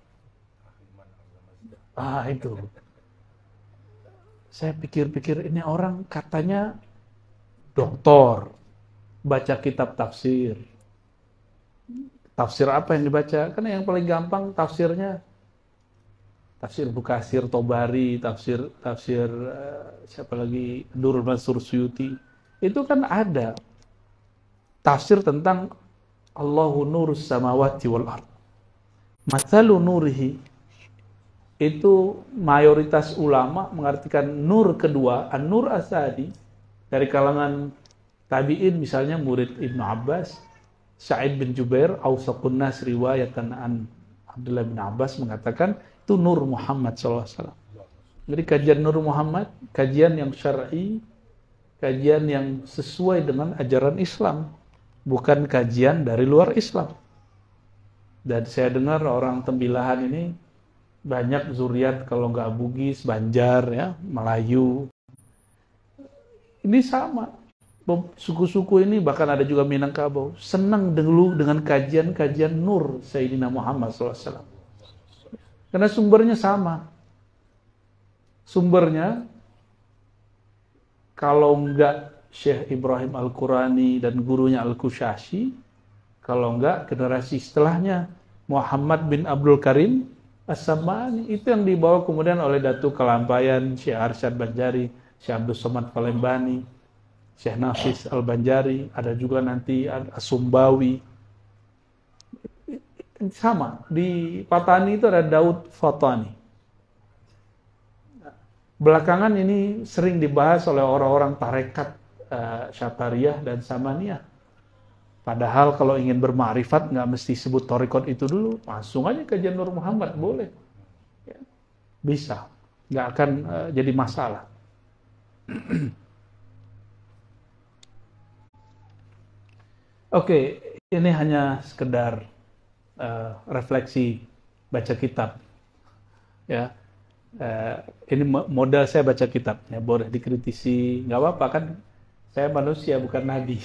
Itu. Saya pikir-pikir ini orang katanya doktor, baca kitab tafsir. Tafsir apa yang dibaca? Karena yang paling gampang tafsirnya tafsir Bukasir, Tobari, tafsir siapa lagi, Durrul Mansur Suyuti. Itu kan ada tafsir tentang Allahu nurus samawati wal ard. Mathalu nurihi, itu mayoritas ulama mengartikan nur kedua, an-nur asadi, dari kalangan tabi'in misalnya murid Ibnu Abbas, Sa'id bin Jubair, awsaqun nas riwayatan an Abdullah bin Abbas mengatakan itu Nur Muhammad SAW. Jadi kajian Nur Muhammad, kajian yang syar'i, kajian yang sesuai dengan ajaran Islam, bukan kajian dari luar Islam. Dan saya dengar orang Tembilahan ini banyak zuriat kalau nggak Bugis, Banjar, ya, Melayu. Ini sama. Suku-suku ini bahkan ada juga Minangkabau senang dulu dengan kajian-kajian Nur Sayyidina Muhammad SAW. Karena sumbernya sama. Sumbernya kalau enggak Syekh Ibrahim Al-Qurani dan gurunya Al-Kushashi, kalau enggak generasi setelahnya Muhammad bin Abdul Karim As-Sam'ani, itu yang dibawa kemudian oleh Datu Kalampayan, Syekh Arsyad Banjari, Syekh Abdul Somad Palembani, Syekh Nafis Al-Banjari, ada juga nanti As-Sumbawi. Sama, di Patani itu ada Daud Fatani. Belakangan ini sering dibahas oleh orang-orang tarekat Syatariyah dan Samaniyah. Padahal kalau ingin bermakrifat nggak mesti sebut tarekat itu dulu, langsung aja kajian Nur Muhammad, boleh. Ya, bisa, nggak akan jadi masalah. Oke, ini hanya sekedar refleksi baca kitab. Ya, ini modal saya baca kitab. Ya, boleh dikritisi, nggak apa-apa kan? Saya manusia bukan nabi.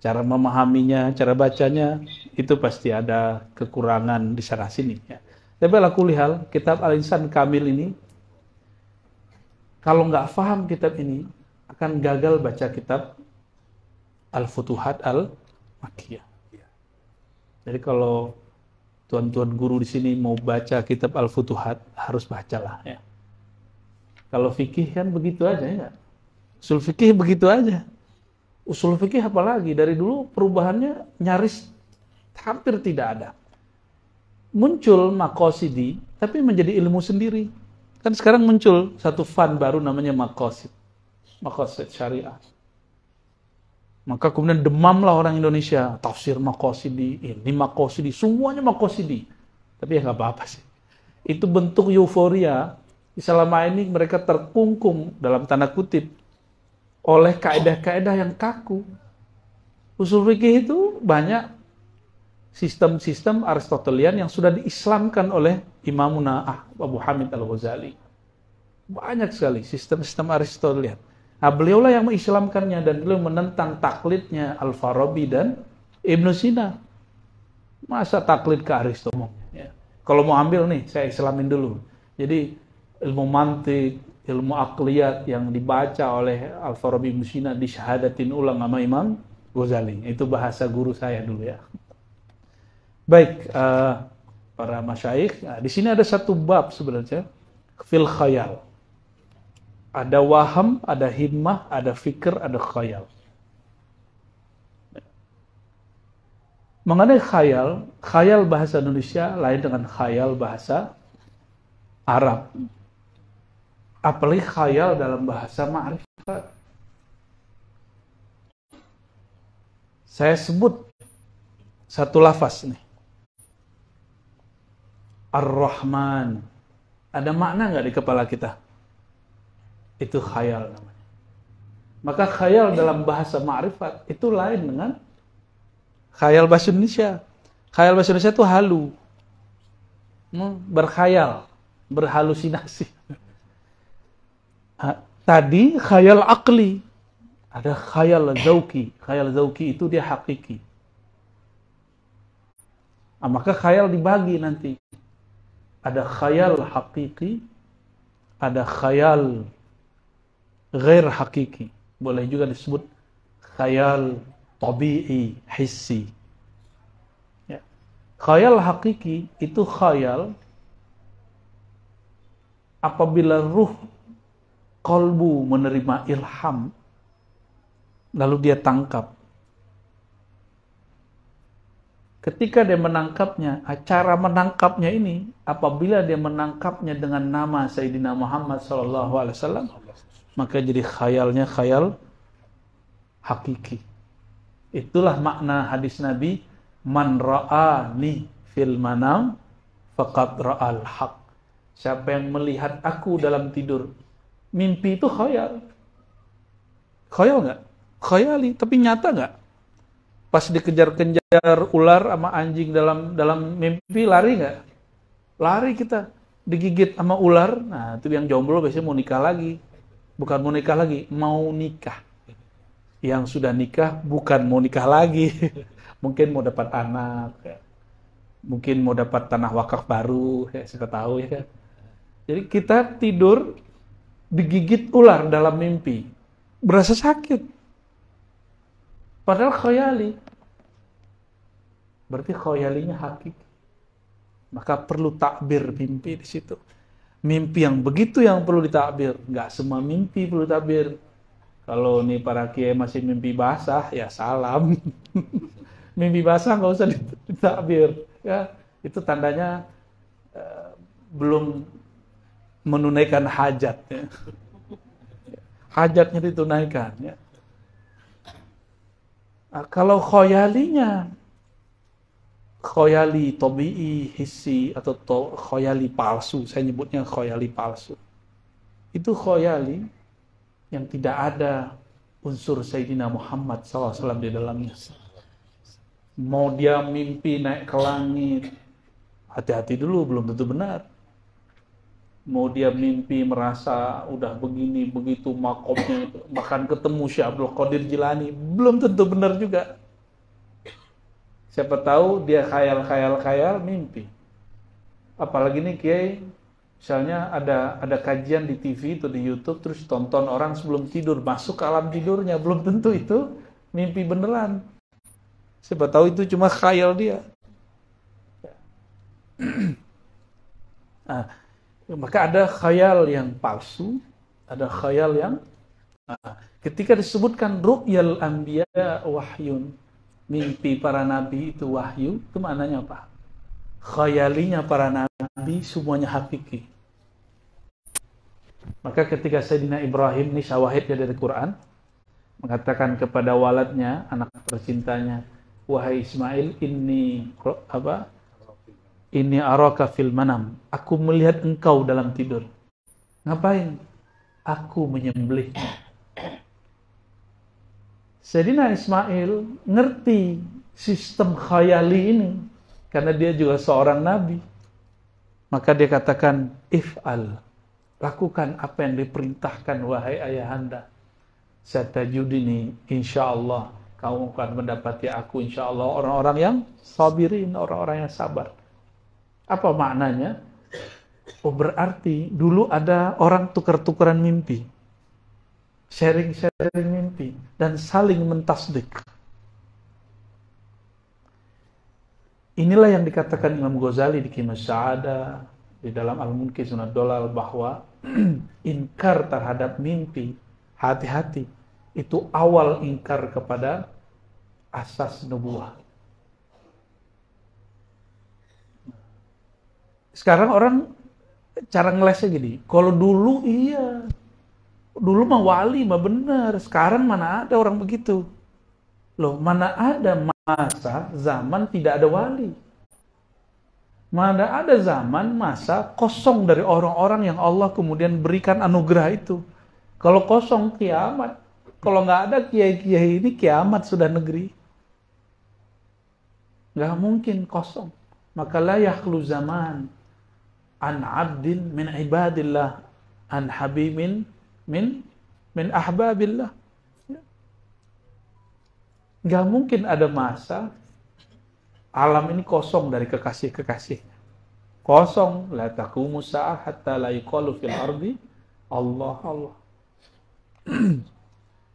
Cara memahaminya, cara bacanya itu pasti ada kekurangan di sana sini. Ya. Tapi ala kulli hal, kitab Al-Insan Kamil ini, kalau nggak paham kitab ini, akan gagal baca kitab Al-Futuhat Al-Makkiyah. Jadi kalau tuan-tuan guru di sini mau baca kitab Al-Futuhat, harus bacalah. Ya. Kalau fikih kan begitu aja, ya. Usul fikih begitu aja. Usul fikih apalagi, dari dulu perubahannya nyaris hampir tidak ada. Muncul maqasidi, tapi menjadi ilmu sendiri. Kan sekarang muncul satu fun baru namanya maqasid. Maqasid syariah. Maka kemudian demamlah orang Indonesia, tafsir maqasidi, ini maqasidi, semuanya maqasidi. Tapi ya nggak apa-apa sih. Itu bentuk euforia. Selama ini mereka terkungkung dalam tanda kutip oleh kaedah-kaedah yang kaku. Usul fikih itu banyak sistem-sistem Aristotelian yang sudah diislamkan oleh Imamuna Abu Hamid Al-Ghazali. Banyak sekali sistem-sistem Aristotelian. Nah, beliaulah yang mengislamkannya dan beliau menentang taklidnya Al-Farabi dan Ibn Sina. Masa taklid ke Aristoteles? Ya. Kalau mau ambil nih, saya islamin dulu. Jadi ilmu mantik, ilmu akliyat yang dibaca oleh Al-Farabi Ibn Sina disyahadatin ulang sama Imam Ghazali. Itu bahasa guru saya dulu ya. Baik, para masyayikh, nah, di sini ada satu bab sebenarnya, fil khayal. Ada waham, ada himmah, ada fikr, ada khayal. Mengenai khayal, khayal bahasa Indonesia lain dengan khayal bahasa Arab. Apalagi khayal dalam bahasa ma'rifat. Saya sebut satu lafaz nih. Ar-Rahman. Ada makna nggak di kepala kita? Itu khayal namanya. Maka khayal dalam bahasa ma'rifat itu lain dengan khayal bahasa Indonesia. Khayal bahasa Indonesia itu halu. Berkhayal, berhalusinasi. Tadi khayal akli, ada khayal zauki. Khayal zauki itu dia hakiki. Maka khayal dibagi nanti. Ada khayal hakiki, ada khayal ghair hakiki. Boleh juga disebut khayal tabi'i, hissi. Ya. Khayal hakiki itu khayal apabila ruh qalbu menerima ilham, lalu dia tangkap. Ketika dia menangkapnya, cara menangkapnya ini, apabila dia menangkapnya dengan nama Sayyidina Muhammad SAW, maka jadi khayalnya khayal hakiki. Itulah makna hadis Nabi, man ra'ani fil manam faqad ra'al haq. Siapa yang melihat aku dalam tidur. Mimpi itu khayal. Khayal nggak? Khayali, tapi nyata nggak? Pas dikejar-kejar ular sama anjing dalam mimpi, lari nggak? Lari kita. Digigit sama ular, nah itu yang jomblo biasanya mau nikah lagi. Bukan mau nikah lagi, mau nikah. Yang sudah nikah bukan mau nikah lagi. Mungkin mau dapat anak, mungkin mau dapat tanah wakaf baru, ya siapa tahu ya kan. Jadi kita tidur digigit ular dalam mimpi, berasa sakit. Padahal khayali. Berarti khayalinya hakiki. Maka perlu takbir mimpi di situ. Mimpi yang begitu yang perlu ditakbir. Nggak semua mimpi perlu takbir. Kalau nih para kiai masih mimpi basah, ya salam. Mimpi basah nggak usah ditakbir. Ya, itu tandanya belum menunaikan hajat. Ya. Hajatnya ditunaikan. Ya. Nah, kalau khoyalinya, khoyali tobi'i, hissi, atau khoyali palsu, saya nyebutnya khoyali palsu. Itu khoyali yang tidak ada unsur Sayyidina Muhammad SAW di dalamnya. Mau dia mimpi naik ke langit, hati-hati dulu, belum tentu benar. Mau dia mimpi merasa udah begini, begitu makomnya, bahkan ketemu Syekh Abdul Qadir Jilani, belum tentu benar juga. Siapa tahu dia khayal mimpi. Apalagi nih kiai, misalnya ada kajian di TV atau di YouTube, terus tonton orang sebelum tidur, masuk ke alam tidurnya, belum tentu itu mimpi beneran. Siapa tahu itu cuma khayal dia. Nah, maka ada khayal yang palsu, ada khayal yang ketika disebutkan ru'yal anbiya wahyun, mimpi para nabi itu wahyu, itu maknanya apa? Khayalinya para nabi semuanya hakiki. Maka ketika Sayyidina Ibrahim, ini syawahidnya dari Quran, mengatakan kepada waladnya, anak tercintanya, wahai Ismail, ini araka fil manam. Aku melihat engkau dalam tidur. Ngapain? Aku menyembelihnya. Sayyidina Ismail ngerti sistem khayali ini karena dia juga seorang nabi. Maka dia katakan, if'al. Lakukan apa yang diperintahkan wahai ayahanda. Satajudini insyaallah kamu akan mendapati aku insyaallah orang-orang yang sabirin, orang-orang yang sabar. Apa maknanya? Oh, berarti dulu ada orang tukar-tukaran mimpi. Sharing-sharing mimpi. Dan saling mentasdik. Inilah yang dikatakan Imam Ghazali di Qimah Sa'adah, di dalam Al-Munqidh Sunad Dolal, bahwa inkar terhadap mimpi, hati-hati. Itu awal ingkar kepada asas nubuah. Sekarang orang cara ngelesnya gini, kalau dulu iya, dulu mah wali mah benar, sekarang mana ada orang begitu. Loh, mana ada masa zaman tidak ada wali. Mana ada zaman masa kosong dari orang-orang yang Allah kemudian berikan anugerah itu. Kalau kosong kiamat, kalau nggak ada kiai-kiai ini kiamat sudah negeri. Nggak mungkin kosong. Maka la yakhlu zaman an abdin min ibadillah an habibin min ahbabillah. Nggak mungkin ada masa alam ini kosong dari kekasih-kekasih. Kosong, la taqumu sa'ah hatta la yuqalu fil ardi Allah Allah.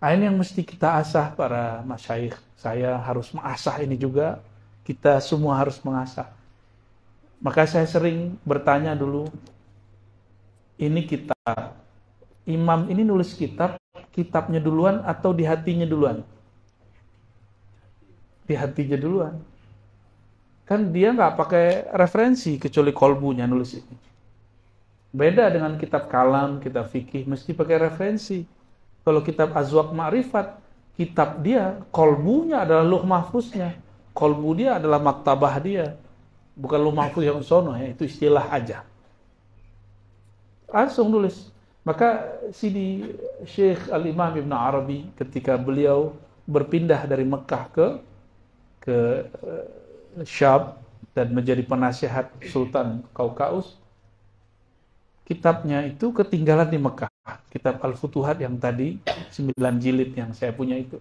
Nah, ini yang mesti kita asah para masyayikh. Saya harus mengasah ini juga. Kita semua harus mengasah. Maka saya sering bertanya dulu, ini kitab, imam ini nulis kitab, kitabnya duluan atau di hatinya duluan? Di hatinya duluan. Kan dia nggak pakai referensi kecuali kolbunya nulis ini. Beda dengan kitab kalam, kitab fikih, mesti pakai referensi. Kalau kitab Azwaq Ma'rifat, kitab dia, kolbunya adalah Lauh Mahfuznya. Kolbu dia adalah maktabah dia. Bukan Lauh Mahfuz yang sono, ya. Itu istilah aja. Langsung nulis. Maka sini Syekh Al-Imam Ibn Arabi ketika beliau berpindah dari Mekah ke Syam dan menjadi penasihat Sultan Kaukaus, kitabnya itu ketinggalan di Mekah. Kitab Al-Futuhat yang tadi 9 jilid yang saya punya itu.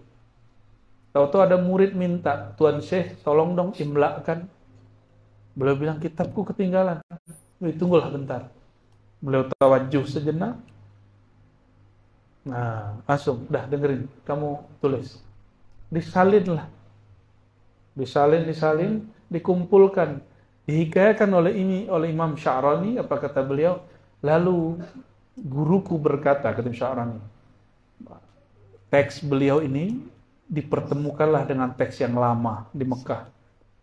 Tahu-tahu ada murid minta, Tuan Syekh tolong dong imlakan. Beliau bilang kitabku ketinggalan. Tunggulah bentar. Beliau tawajuh sejenak. Nah, langsung, dah dengerin, kamu tulis. Disalinlah. Disalin, dikumpulkan. Dihikayakan oleh Imam Sya'rani, apa kata beliau? Lalu guruku berkata, kata Sya'rani, teks beliau ini dipertemukanlah dengan teks yang lama di Mekah.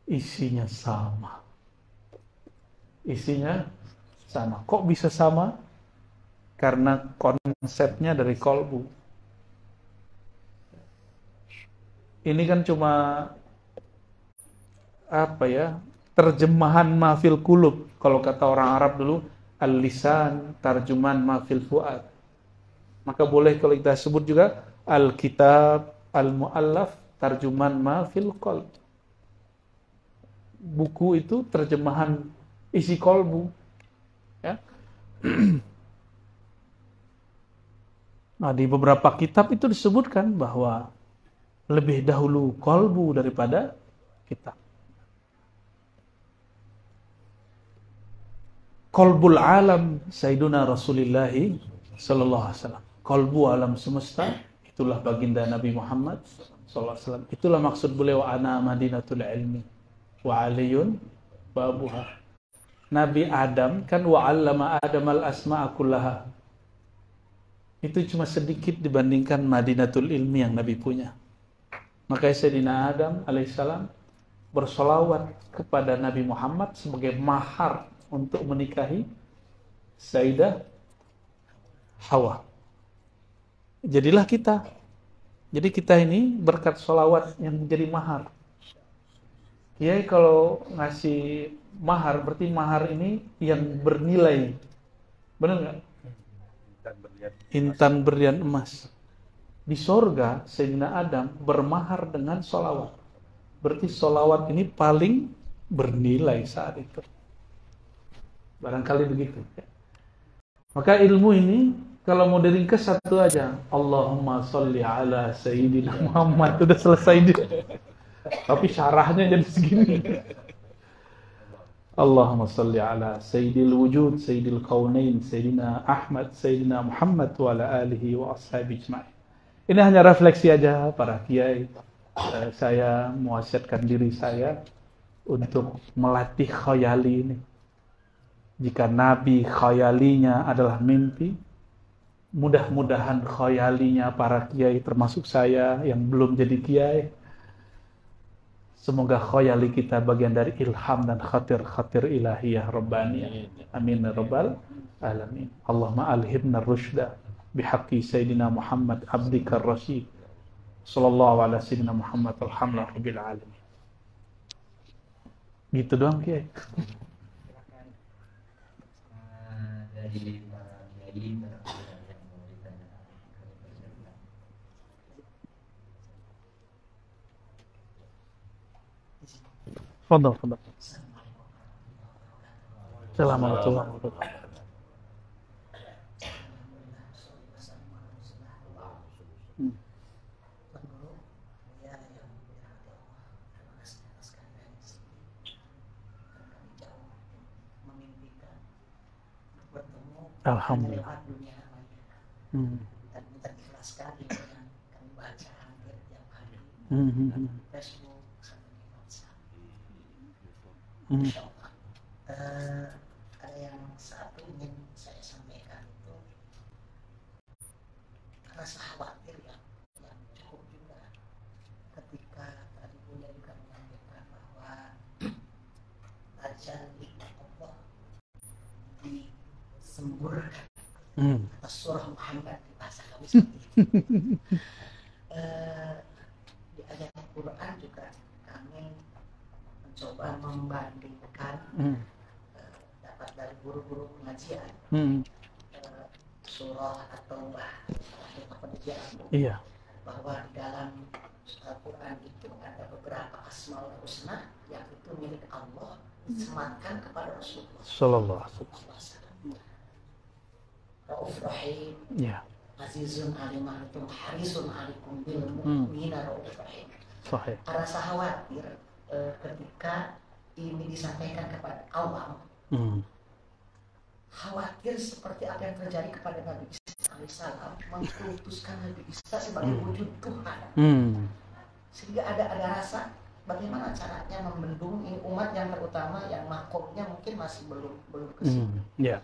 Isinya sama. Kok bisa sama? Karena konsepnya dari kolbu. Ini kan cuma terjemahan mafil kulub. Kalau kata orang Arab dulu, al-lisan tarjuman mafil fuad. Maka boleh kalau kita sebut juga al-kitab al-mu'allaf tarjuman mafil qalb. Buku itu terjemahan isi kolbu. Ya. Nah, di beberapa kitab itu disebutkan bahwa lebih dahulu kolbu daripada kitab. Kolbul alam Sayyiduna Rasulullah sallallahu alaihi wasallam. Kolbu alam semesta itulah baginda Nabi Muhammad sallallahu alaihi wasallam. Itulah maksud beliau, ana madinatul ilmi wa aliyun babuha. Nabi Adam kan wa 'allama Adam al-asma'a kullaha. Itu cuma sedikit dibandingkan madinatul ilmi yang Nabi punya. Makanya Sayyidina Adam alaihissalam bersolawat kepada Nabi Muhammad sebagai mahar untuk menikahi Sayyidah Hawa. Jadilah kita. Jadi kita ini berkat solawat yang menjadi mahar. Kiai kalau ngasih mahar, berarti mahar ini yang bernilai. Benar nggak? Intan berlian emas. Di sorga, Sayyidina Adam bermahar dengan solawat. Berarti solawat ini paling bernilai saat itu. Barangkali begitu. Maka ilmu ini, kalau mau diringkas satu aja. Allahumma sholli ala Sayyidina Muhammad. Sudah selesai dia. Tapi syarahnya jadi segini. Allahumma salli ala Sayyidil wujud, Sayyidil kaunain, Sayyidina Ahmad, Sayyidina Muhammad wa ala alihi wa ashabi ijma'in. Ini hanya refleksi aja para kiai. Saya mewasiatkan diri saya untuk melatih khayali ini. Jika Nabi khayalinya adalah mimpi, mudah-mudahan khayalinya para kiai termasuk saya yang belum jadi kiai, semoga khayali kita bagian dari ilham dan khatir-khatir ilahiyah rabbaniyah. Amin ya rabbal alamin. Allahumma alhimna rusyda bihaqqi Sayyidina Muhammad abdika rasyid. Sallallahu ala Sayyidina Muhammad alhamdulillah rabbil alamin. Gitu doang Kiai. Dari Kiai Fadal. Assalamualaikum warahmatullahi wabarakatuh. Alhamdulillah. Dan kita ikhlas sekali dengan kami baca hampir tiap hari. Facebook sampai di WhatsApp. Insyaallah. Ada yang satu ingin saya sampaikan itu rasa khawatir yang cukup juga ketika tadi Buya juga menyampaikan bahwa atau surah Muhammad di bahasa kami seperti itu. Di ayat Al-Quran juga kami mencoba membandingkan dapat dari guru-guru pengajian surah At-Taubah Iya. bahwa di dalam Al-Quran itu ada beberapa asmaul husna yang itu milik Allah disematkan kepada Rasulullah Sallallahu alaihi wasallam. Rauf Rahim, Iya. Azizun Alimahtum, Harisun Alikum bil Mu'mina Rauf Rahim. Sahih. Rasa khawatir ketika ini disampaikan kepada awam, khawatir seperti apa yang terjadi kepada Nabi Isa alaihissalam, mengkultuskan Nabi Isa sebagai wujud Tuhan. Sehingga ada rasa bagaimana caranya membendung ini umat yang terutama yang makomnya mungkin masih belum ke sini. Iya.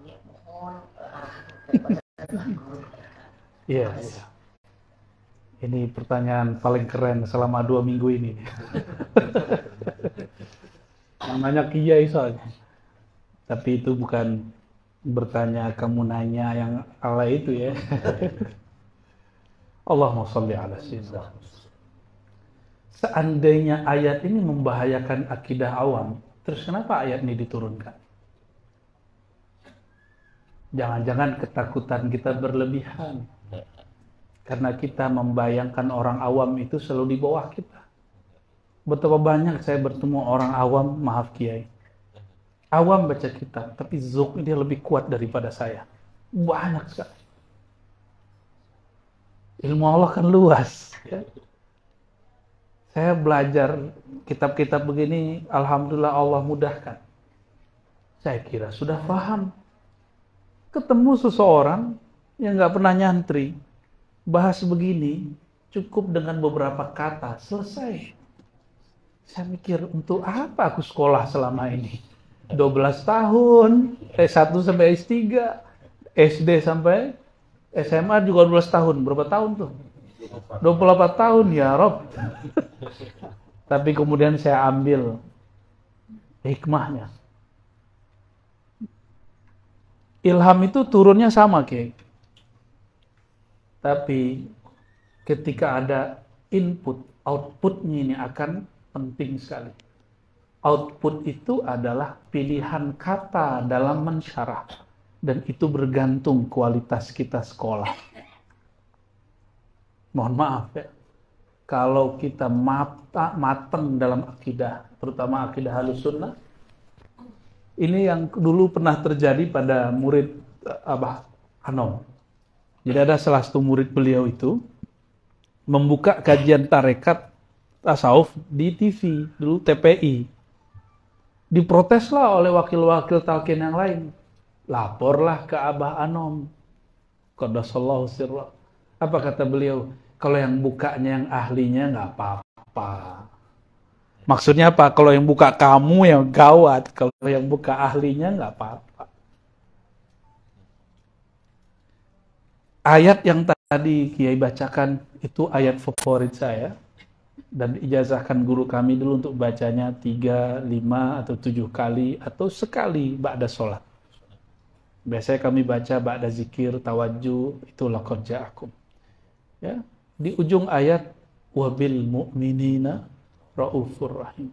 Ini mohon arahan daripada guru kepada kami. Iya. Ini pertanyaan paling keren selama 2 minggu ini. Namanya kiai soalnya. Tapi itu bukan bertanya kamu nanya yang ala itu ya. Allahumma sholli ala sayyidina. Seandainya ayat ini membahayakan akidah awam, terus kenapa ayat ini diturunkan? Jangan-jangan ketakutan kita berlebihan. Karena kita membayangkan orang awam itu selalu di bawah kita. Betapa banyak saya bertemu orang awam, maaf kiai. Awam baca kitab, tapi zuk dia lebih kuat daripada saya. Banyak sekali. Ilmu Allah kan luas. Ya. Saya belajar kitab-kitab begini, alhamdulillah Allah mudahkan. Saya kira sudah paham. Ketemu seseorang yang nggak pernah nyantri, bahas begini, cukup dengan beberapa kata, selesai. Saya mikir, untuk apa aku sekolah selama ini? 12 tahun, S1 sampai S3, SD sampai SMA juga 12 tahun. Berapa tahun tuh? 28 tahun ya Rob. Tapi kemudian saya ambil hikmahnya. Ilham itu turunnya sama, Kiai. Tapi ketika ada input, outputnya ini akan penting sekali. Output itu adalah pilihan kata dalam mensyarah. Dan itu bergantung kualitas kita sekolah. Mohon maaf ya. Kalau kita matang dalam akidah, terutama akidah Ahlussunnah, ini yang dulu pernah terjadi pada murid Abah Anom. Jadi ada salah satu murid beliau itu membuka kajian tarekat tasawuf di TV, dulu TPI. Diproteslah oleh wakil-wakil talqin yang lain. Laporlah ke Abah Anom. Qaddasallahu sirra. Apa kata beliau? Kalau yang bukanya yang ahlinya nggak apa-apa. Maksudnya apa? Kalau yang buka kamu yang gawat. Kalau yang buka ahlinya nggak apa-apa. Ayat yang tadi Kiai bacakan itu ayat favorit saya. Dan ijazahkan guru kami dulu untuk bacanya 3, 5, atau 7 kali. Atau sekali ba'da sholat. Biasanya kami baca ba'da zikir, tawajjuh, itu laqad ja'akum. Ya, di ujung ayat wabil mu'minina raufur rahim.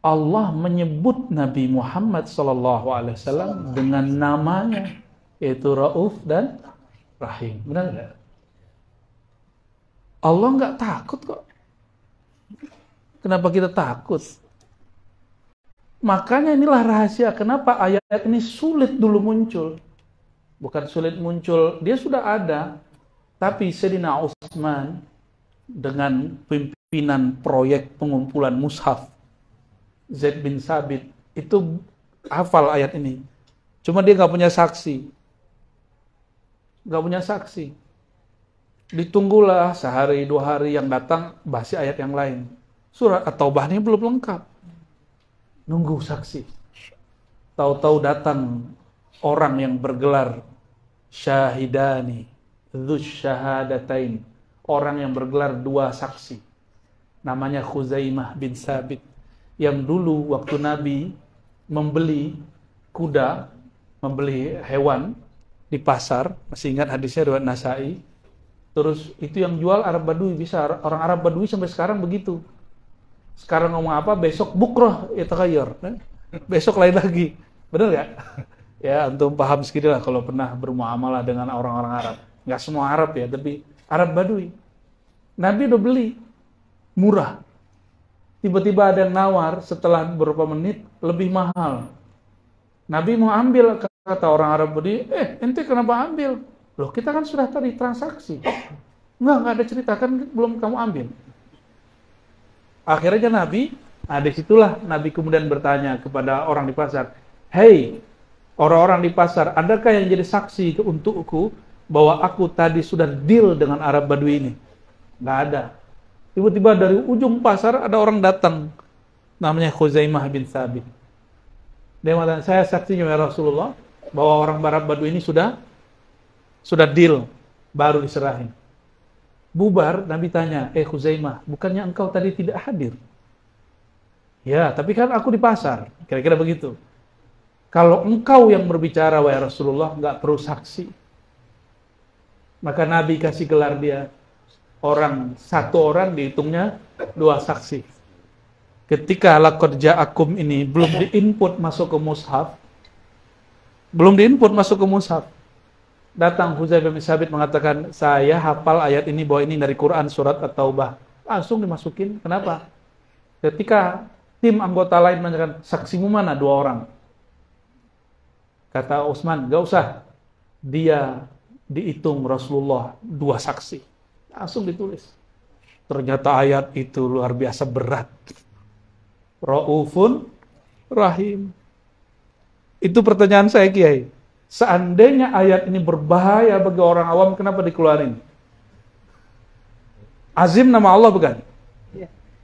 Allah menyebut Nabi Muhammad SAW dengan namanya, yaitu Rauf dan Rahim. Benar nggak? Allah nggak takut kok. Kenapa kita takut? Makanya inilah rahasia kenapa ayat ini sulit dulu muncul. Bukan sulit muncul, dia sudah ada. Tapi Sayyidina Utsman dengan pimpinan proyek pengumpulan mushaf Zaid bin Sabit itu hafal ayat ini. Cuma dia nggak punya saksi. Nggak punya saksi. Ditunggulah sehari 2 hari yang datang bahas ayat yang lain. Surat At-Taubah ini belum lengkap. Nunggu saksi. Tahu-tahu datang orang yang bergelar syahidani, dzus syahadatain, orang yang bergelar 2 saksi. Namanya Khuzaimah bin Sabit. Yang dulu waktu Nabi membeli kuda, membeli hewan, di pasar, masih ingat hadisnya riwayat Nasai. Terus itu yang jual Arab Badui, bisa orang Arab Badui sampai sekarang begitu. Sekarang ngomong apa, besok bukroh yataghayyar. Besok lain lagi. Benar nggak? Ya, antum paham sedikit lah kalau pernah bermuamalah dengan orang-orang Arab. Nggak semua Arab ya, tapi Arab Badui. Nabi udah beli murah. Tiba-tiba ada yang nawar setelah beberapa menit lebih mahal. Nabi mau ambil, kata orang Arab Badui, ente kenapa ambil? Loh, kita kan sudah tadi transaksi. Enggak ada cerita, kan belum kamu ambil. Akhirnya Nabi, disitulah Nabi kemudian bertanya kepada orang di pasar, "Hei, orang-orang di pasar, adakah yang jadi saksi untukku bahwa aku tadi sudah deal dengan Arab Badui ini?" Enggak ada. Tiba-tiba dari ujung pasar ada orang datang, namanya Khuzaimah bin Thabit. Dia mengatakan, "Saya saksinya ya Rasulullah bahwa orang Arab Badui ini sudah deal, baru diserahin." Bubar, Nabi tanya, Khuzaimah, bukannya engkau tadi tidak hadir? Ya, tapi kan aku di pasar. Kira-kira begitu. Kalau engkau yang berbicara, wahai Rasulullah, nggak perlu saksi. Maka Nabi kasih gelar dia, satu orang dihitungnya 2 saksi. Ketika laqad ja'akum ini belum diinput masuk ke mushaf, datang Khuzaimah bin Thabit mengatakan, "Saya hafal ayat ini bahwa ini dari Quran surat At-Taubah." Langsung dimasukin. Kenapa? Ketika tim anggota lain mengatakan, "Saksimu mana?" 2 orang. Kata Utsman, "Gak usah. Dia dihitung Rasulullah 2 saksi." Langsung ditulis. Ternyata ayat itu luar biasa berat. Raufun Rahim. Itu pertanyaan saya, Kiai. Seandainya ayat ini berbahaya bagi orang awam, kenapa dikeluarin? Azim nama Allah bukan?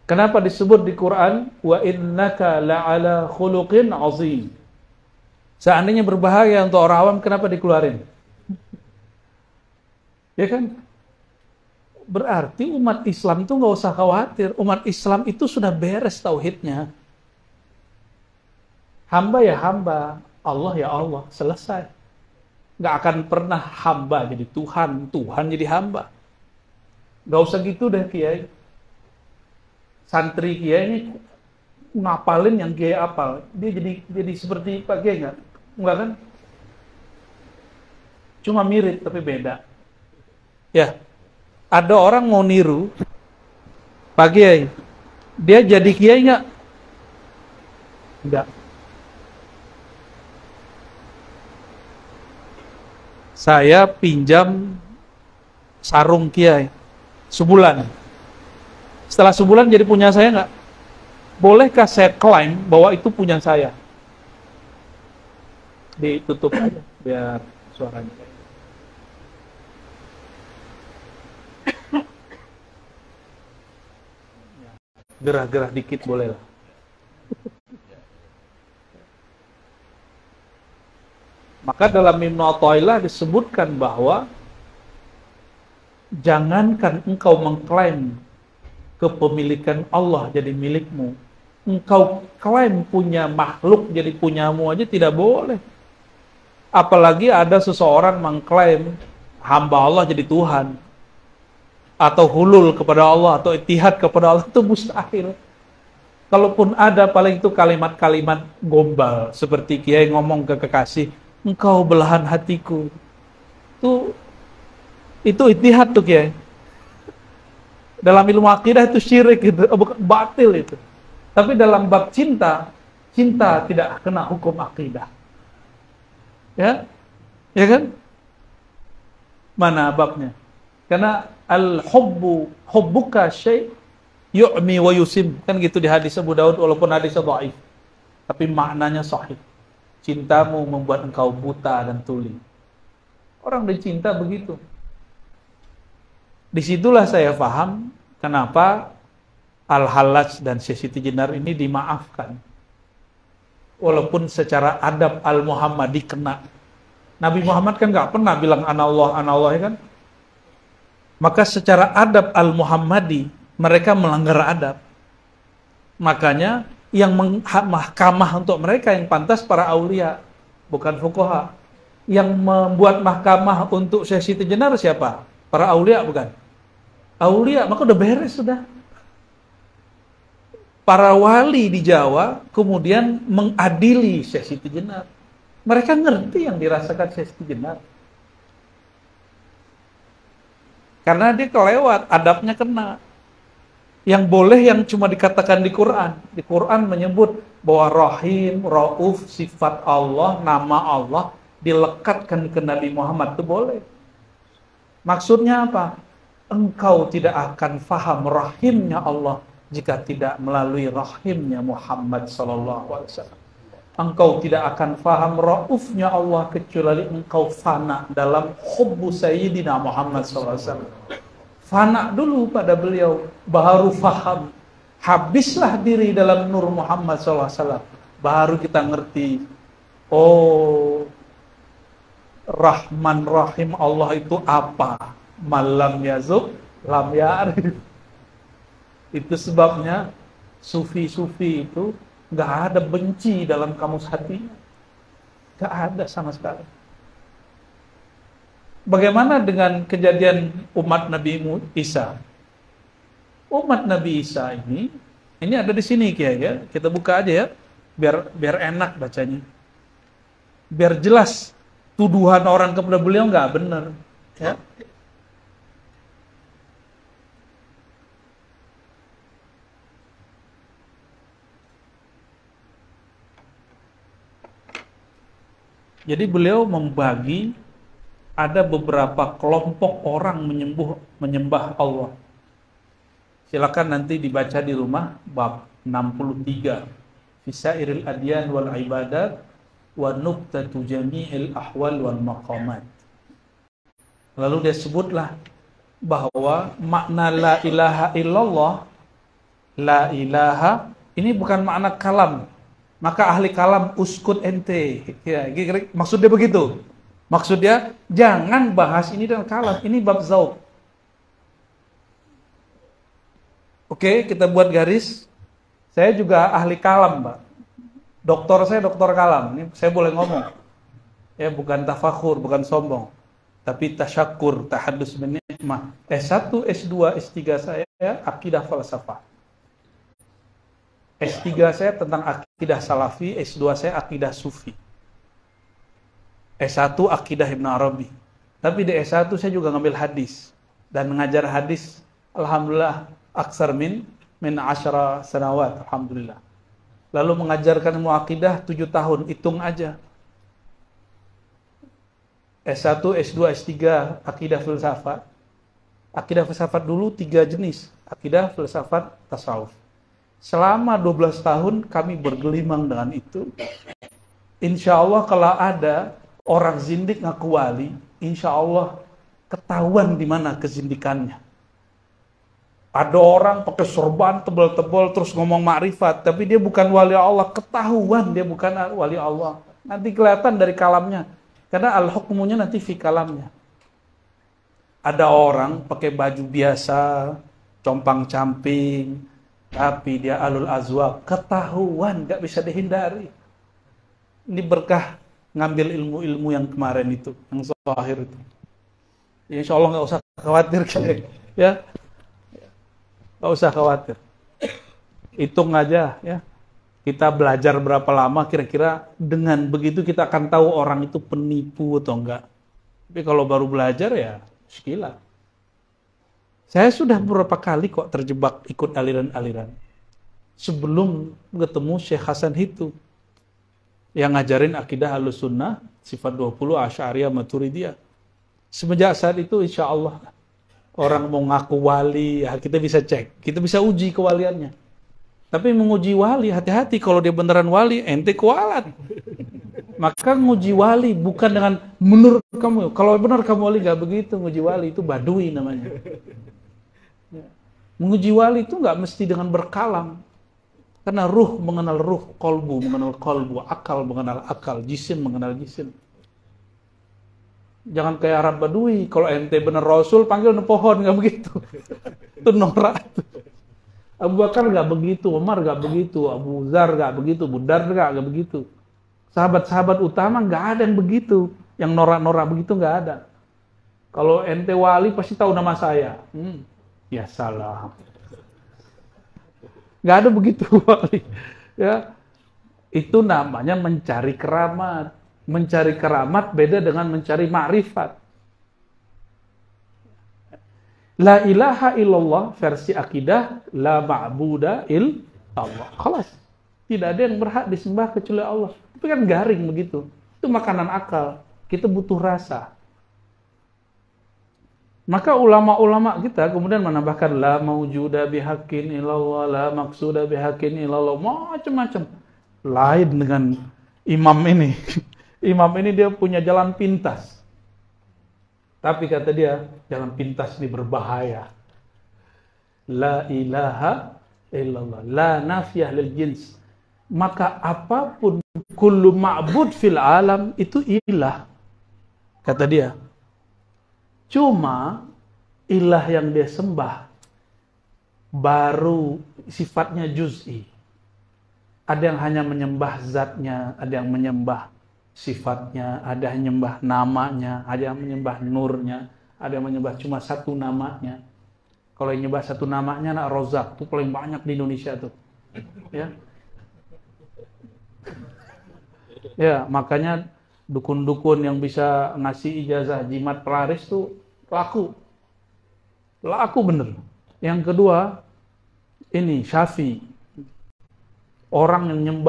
Kenapa disebut di Quran, "Wa innaka la'ala khuluqin azim"? Seandainya berbahaya untuk orang awam, kenapa dikeluarin? Ya kan? Berarti umat Islam itu nggak usah khawatir. Umat Islam itu sudah beres tauhidnya. Hamba ya hamba, Allah ya Allah, selesai. Nggak akan pernah hamba jadi Tuhan, Tuhan jadi hamba. Nggak usah gitu deh Kiai. Santri Kiai ini ngapalin yang Kiai apal. Dia jadi seperti Pak Kiai nggak? Enggak kan? Cuma mirip tapi beda. Ya, ada orang mau niru Pak Kiai. Dia jadi Kiai nggak? Enggak. Saya pinjam sarung Kiai sebulan. Setelah sebulan jadi punya saya nggak? Bolehkah saya klaim bahwa itu punya saya? Ditutup aja biar suaranya. Gerah-gerah dikit boleh lah. Maka dalam Ibnu Athaillah disebutkan bahwa jangankan engkau mengklaim kepemilikan Allah jadi milikmu, engkau klaim punya makhluk jadi punyamu aja tidak boleh. Apalagi ada seseorang mengklaim hamba Allah jadi Tuhan, atau hulul kepada Allah, atau ittihad kepada Allah, itu mustahil. Kalaupun ada, paling itu kalimat-kalimat gombal, seperti Kiai ngomong ke kekasih, "Engkau belahan hatiku." Itu ittihad tuh Kiai. Dalam ilmu akidah itu syirik gitu, bukan batil itu. Tapi dalam bab cinta tidak kena hukum akidah. Ya kan? Mana babnya? Karena hubbuka syai' yu'mi wa yusim, kan gitu di hadis Abu Daud, walaupun hadisnya dhaif, tapi maknanya sahih. Cintamu membuat engkau buta dan tuli. Orang dicinta begitu. Disitulah saya paham kenapa Al-Hallaj dan Syekh Siti Jenar ini dimaafkan. Walaupun secara adab Al-Muhammadi kena. Nabi Muhammad kan nggak pernah bilang anallah ya kan? Maka secara adab Al-Muhammadi mereka melanggar adab. Makanya yang mahkamah untuk mereka yang pantas para aulia, bukan fuqaha. Yang membuat mahkamah untuk Syekh Siti Jenar siapa? Para aulia bukan? Aulia, maka udah beres sudah. Para wali di Jawa kemudian mengadili Syekh Siti Jenar. Mereka ngerti yang dirasakan Syekh Siti Jenar. Karena dia kelewat, adabnya kena. Yang boleh yang cuma dikatakan di Quran. Di Quran menyebut bahwa Rahim, Rauf, sifat Allah, nama Allah dilekatkan ke Nabi Muhammad, itu boleh. Maksudnya apa? Engkau tidak akan faham rahimnya Allah jika tidak melalui rahimnya Muhammad sallallahu alaihi wasallam. Engkau tidak akan faham raufnya Allah kecuali engkau fana dalam hubbu sayyidina Muhammad sallallahu alaihi wasallam. Fana dulu pada beliau, baru faham. Habislah diri dalam nur Muhammad sallallahu alaihi wasallam, baru kita ngerti. Oh, Rahman Rahim Allah itu apa? Malam yazuk, lam ya'rif. Itu sebabnya sufi-sufi itu nggak ada benci dalam kamus hatinya, nggak ada sama sekali. Bagaimana dengan kejadian umat Nabi Isa? Umat Nabi Isa ini ada di sini ya. Kita buka aja ya, biar enak bacanya, biar jelas tuduhan orang kepada beliau nggak benar. Ya. Jadi beliau membagi ada beberapa kelompok orang menyembah Allah. Silakan nanti dibaca di rumah bab 63. Fisairil adyan wal ibadat wa nuqtatu jami'il ahwal wal maqamat. Lalu dia sebutlah bahwa makna la ilaha illallah, la ilaha ini bukan makna kalam. Maka ahli kalam uskut ente. Ya, maksudnya begitu. Maksudnya jangan bahas ini dengan kalam. Ini bab zauq. Oke, kita buat garis. Saya juga ahli kalam, Pak. Doktor saya doktor kalam. Ini saya boleh ngomong. Ya, bukan tafakhur, bukan sombong. Tapi tasyakur, tahadus bin nikmah. S1, S2, S3 saya akidah falsafah. S3 saya tentang akidah salafi, S2 saya akidah sufi. S1 akidah Ibn Arabi. Tapi di S1 saya juga ngambil hadis. Dan mengajar hadis, alhamdulillah, aksar min 10 sanawat, alhamdulillah. Lalu mengajarkan ilmu akidah 7 tahun, hitung aja. S1, S2, S3, akidah filsafat. Akidah filsafat dulu 3 jenis. Akidah filsafat tasawuf. Selama 12 tahun kami bergelimang dengan itu. Insya Allah kalau ada orang zindik ngaku wali, insya Allah ketahuan di mana kezindikannya. Ada orang pakai sorban tebal-tebal terus ngomong makrifat, tapi dia bukan wali Allah, ketahuan dia bukan wali Allah. Nanti kelihatan dari kalamnya, karena al-hukmunya nanti fi kalamnya. Ada orang pakai baju biasa, compang-camping, tapi dia alul azwaq, ketahuan, gak bisa dihindari. Ini berkah ngambil ilmu-ilmu yang kemarin itu, yang zahir itu. Ya, insya Allah gak usah khawatir, ya, gak usah khawatir. Hitung aja, ya. Kita belajar berapa lama, kira-kira dengan begitu kita akan tahu orang itu penipu atau enggak. Tapi kalau baru belajar ya, sekilas. Saya sudah beberapa kali kok terjebak ikut aliran-aliran. Sebelum ketemu Syekh Hasan Hitu. Yang ngajarin akidah Ahlussunnah, sifat 20, Asy'ariyah, Maturidiyah. Semenjak saat itu insya Allah, orang mau ngaku wali, ya kita bisa cek. Kita bisa uji kewaliannya. Tapi menguji wali, hati-hati kalau dia beneran wali, ente kualat. Maka nguji wali bukan dengan menurut kamu. Kalau benar kamu wali, gak begitu. Nguji wali itu badui namanya. Menguji wali itu nggak mesti dengan berkalam. Karena ruh mengenal ruh, kolbu mengenal kolbu, akal mengenal akal, jisim mengenal jisim. Jangan kayak Arab Badui, kalau ente bener Rasul, panggil di pohon, nggak begitu. Itu norak. Abu Bakar nggak begitu, Umar nggak begitu, Abu Dzar nggak begitu, Abu Darda nggak begitu. Sahabat-sahabat utama nggak ada yang begitu. Yang norak-norak begitu nggak ada. Kalau ente wali pasti tahu nama saya. Ya salah. Nggak ada begitu wali. Ya, itu namanya mencari keramat. Mencari keramat beda dengan mencari ma'rifat. La ilaha illallah versi akidah, la ma'buda illallah. Khalas. Tidak ada yang berhak disembah kecuali Allah. Tapi kan garing begitu. Itu makanan akal. Kita butuh rasa. Maka ulama-ulama kita kemudian menambahkan la maujuda bihaqqin illallah, la maqsuda bihaqqin illallah, macam-macam. Lain dengan imam ini. Imam ini dia punya jalan pintas. Tapi kata dia, jalan pintas ini berbahaya. La ilaha illallah, la nafiyah lil jins. Maka apapun kullu ma'bud fil alam itu ilah. Kata dia. Cuma ilah yang dia sembah baru sifatnya juz'i. Ada yang hanya menyembah zatnya, ada yang menyembah sifatnya, ada yang menyembah namanya, ada yang menyembah nurnya, ada yang menyembah cuma satu namanya. Kalau yang menyembah satu namanya nak Rozak, itu paling banyak di Indonesia tuh. Ya. Ya, makanya dukun-dukun yang bisa ngasih ijazah jimat pelaris tuh laku. Laku bener. Yang kedua, ini Syafi'i. Orang yang